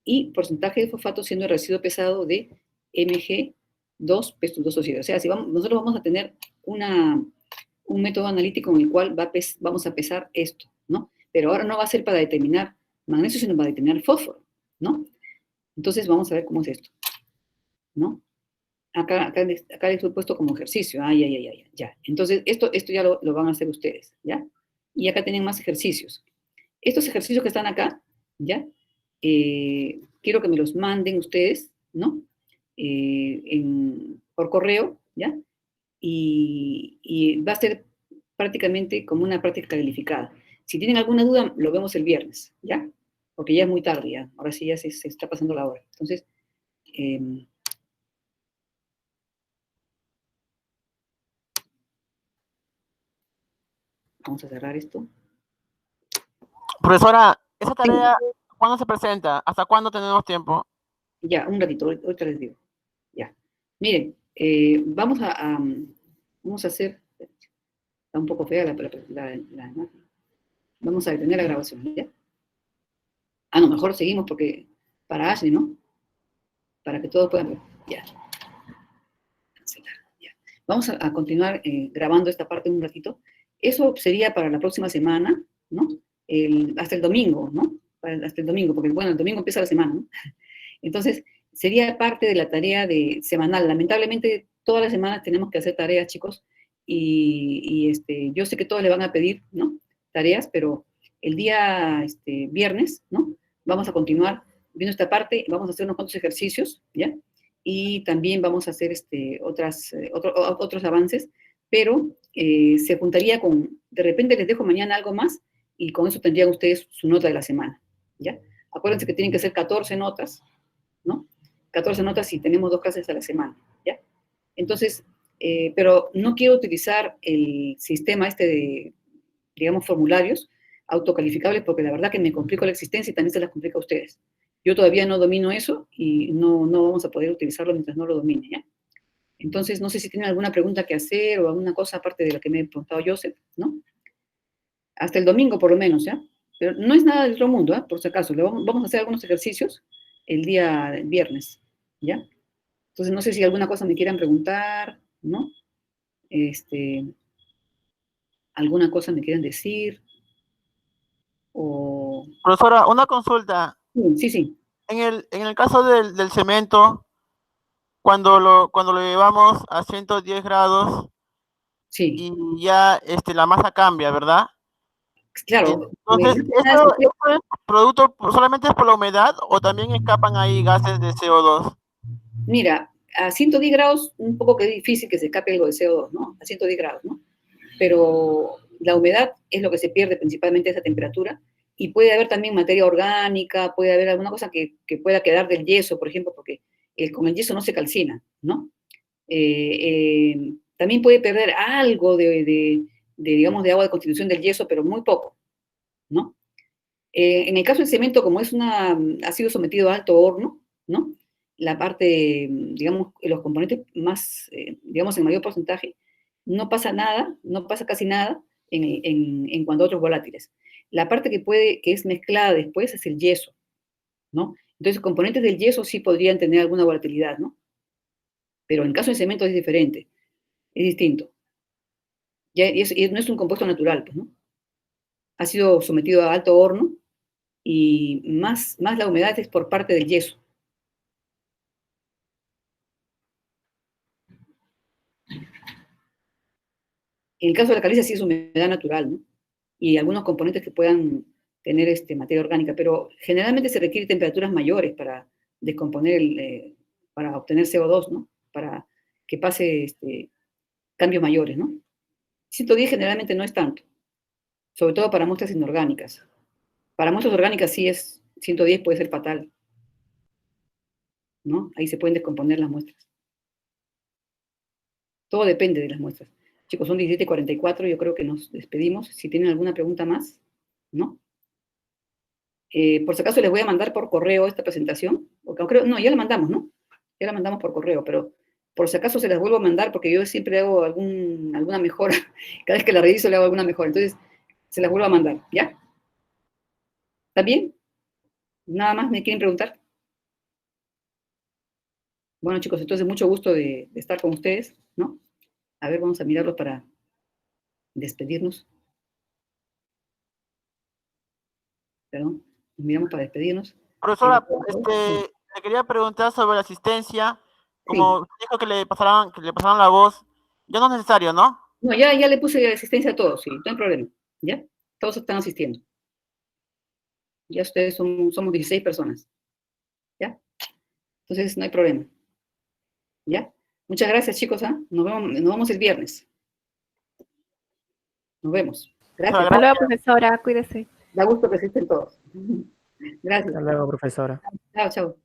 y porcentaje de fosfato siendo el residuo pesado de Mg2 P2O7. O sea, si nosotros vamos a tener un método analítico en el cual vamos a pesar esto, ¿no? Pero ahora no va a ser para determinar magnesio, sino para determinar fósforo, ¿no? Entonces vamos a ver cómo es esto, ¿no? Acá les he puesto como ejercicio. Ya. Entonces, esto ya lo van a hacer ustedes, ¿ya? Y acá tienen más ejercicios. Estos ejercicios que están acá, ¿ya? Quiero que me los manden ustedes, ¿no? Por correo, ¿ya? Y va a ser prácticamente como una práctica calificada. Si tienen alguna duda, lo vemos el viernes, ¿ya? Porque ya es muy tarde, ya. Ahora sí ya se está pasando la hora. Entonces, vamos a cerrar esto. Profesora, esa tarea, ¿cuándo se presenta? ¿Hasta cuándo tenemos tiempo? Ya, un ratito, ahorita les digo. Ya. Miren, vamos a hacer, está un poco fea la imagen. Vamos a detener la grabación, ¿ya? No, mejor seguimos porque para Ashley, ¿no? Para que todos puedan ver. Ya. Cancelar, ya. Vamos a continuar grabando esta parte un ratito. Eso sería para la próxima semana, ¿no? Hasta el domingo, ¿no? Hasta el domingo, porque bueno, el domingo empieza la semana, ¿no? Entonces, sería parte de la tarea semanal. Lamentablemente, todas las semanas tenemos que hacer tareas, chicos, y yo sé que todos le van a pedir, ¿no? Tareas, pero el día viernes, ¿no? Vamos a continuar viendo esta parte, vamos a hacer unos cuantos ejercicios, ¿ya? Y también vamos a hacer otros avances, pero se juntaría de repente les dejo mañana algo más, y con eso tendrían ustedes su nota de la semana, ¿ya? Acuérdense que tienen que ser 14 notas, ¿no? 14 notas si tenemos 2 clases a la semana, ¿ya? Entonces, pero no quiero utilizar el sistema de, digamos, formularios autocalificables, porque la verdad que me complico la existencia y también se las complica a ustedes. Yo todavía no domino eso y no vamos a poder utilizarlo mientras no lo domine, ¿ya? Entonces, no sé si tienen alguna pregunta que hacer o alguna cosa aparte de lo que me ha preguntado Joseph, ¿no? Hasta el domingo, por lo menos, ¿ya? Pero no es nada del otro mundo, ¿eh? Por si acaso. Vamos a hacer algunos ejercicios el día viernes, ¿ya? Entonces, no sé si alguna cosa me quieran preguntar, ¿no? Alguna cosa me quieran decir, o... Profesora, una consulta. Sí, sí, En el caso del cemento, cuando lo llevamos a 110 grados sí. y ya la masa cambia, ¿verdad? Claro, Entonces, más que nada ¿eso es producto solamente por la humedad o también escapan ahí gases de CO2? mira, a 110 grados, un poco que es difícil que se escape algo de CO2, ¿no? A 110 grados, ¿no? Pero la humedad es lo que se pierde principalmente a esa temperatura, y puede haber también materia orgánica, puede haber alguna cosa que pueda quedar del yeso, por ejemplo, porque con el yeso no se calcina, ¿no? También puede perder algo digamos, de agua de constitución del yeso, pero muy poco, ¿no? En el caso del cemento, como ha sido sometido a alto horno, ¿no? La parte, digamos, los componentes más, digamos, en mayor porcentaje, no pasa nada, no pasa casi nada en cuanto a otros volátiles. La parte que es mezclada después es el yeso, ¿no? Entonces, componentes del yeso sí podrían tener alguna volatilidad, ¿no? Pero en el caso del cemento es diferente, es distinto. Y no es un compuesto natural, pues, ¿no? Ha sido sometido a alto horno y más la humedad es por parte del yeso. En el caso de la caliza sí es humedad natural, ¿no? Y algunos componentes que puedan tener materia orgánica, pero generalmente se requiere temperaturas mayores para descomponer, para obtener CO2, ¿no? Para que pase cambios mayores, ¿no? 110 generalmente no es tanto, sobre todo para muestras inorgánicas. Para muestras orgánicas sí 110 puede ser fatal, ¿no? Ahí se pueden descomponer las muestras. Todo depende de las muestras. Chicos, son 17:44, yo creo que nos despedimos. Si tienen alguna pregunta más, ¿no? Por si acaso les voy a mandar por correo esta presentación, porque creo, no, ya la mandamos, ¿no? Ya la mandamos por correo, pero por si acaso se las vuelvo a mandar porque yo siempre hago alguna mejora. Cada vez que la reviso le hago alguna mejora. Entonces, se las vuelvo a mandar, ¿ya? ¿Está bien? ¿Nada más me quieren preguntar? Bueno, chicos, entonces mucho gusto de estar con ustedes, ¿no? A ver, vamos a mirarlo para despedirnos. Perdón, nos miramos para despedirnos. Profesora, le quería preguntar sobre la asistencia. Sí. Como dijo que le pasaran la voz, ya no es necesario, ¿no? No, ya le puse asistencia a todos, sí, no hay problema, ¿ya? Todos están asistiendo. Ya ustedes somos 16 personas, ¿ya? Entonces no hay problema, ¿ya? Muchas gracias, chicos, ¿ah? Nos vemos el viernes. Nos vemos. Gracias. Hasta luego, profesora, cuídese. Da gusto que existen todos. Gracias. Hasta luego, profesora. Chao, chao.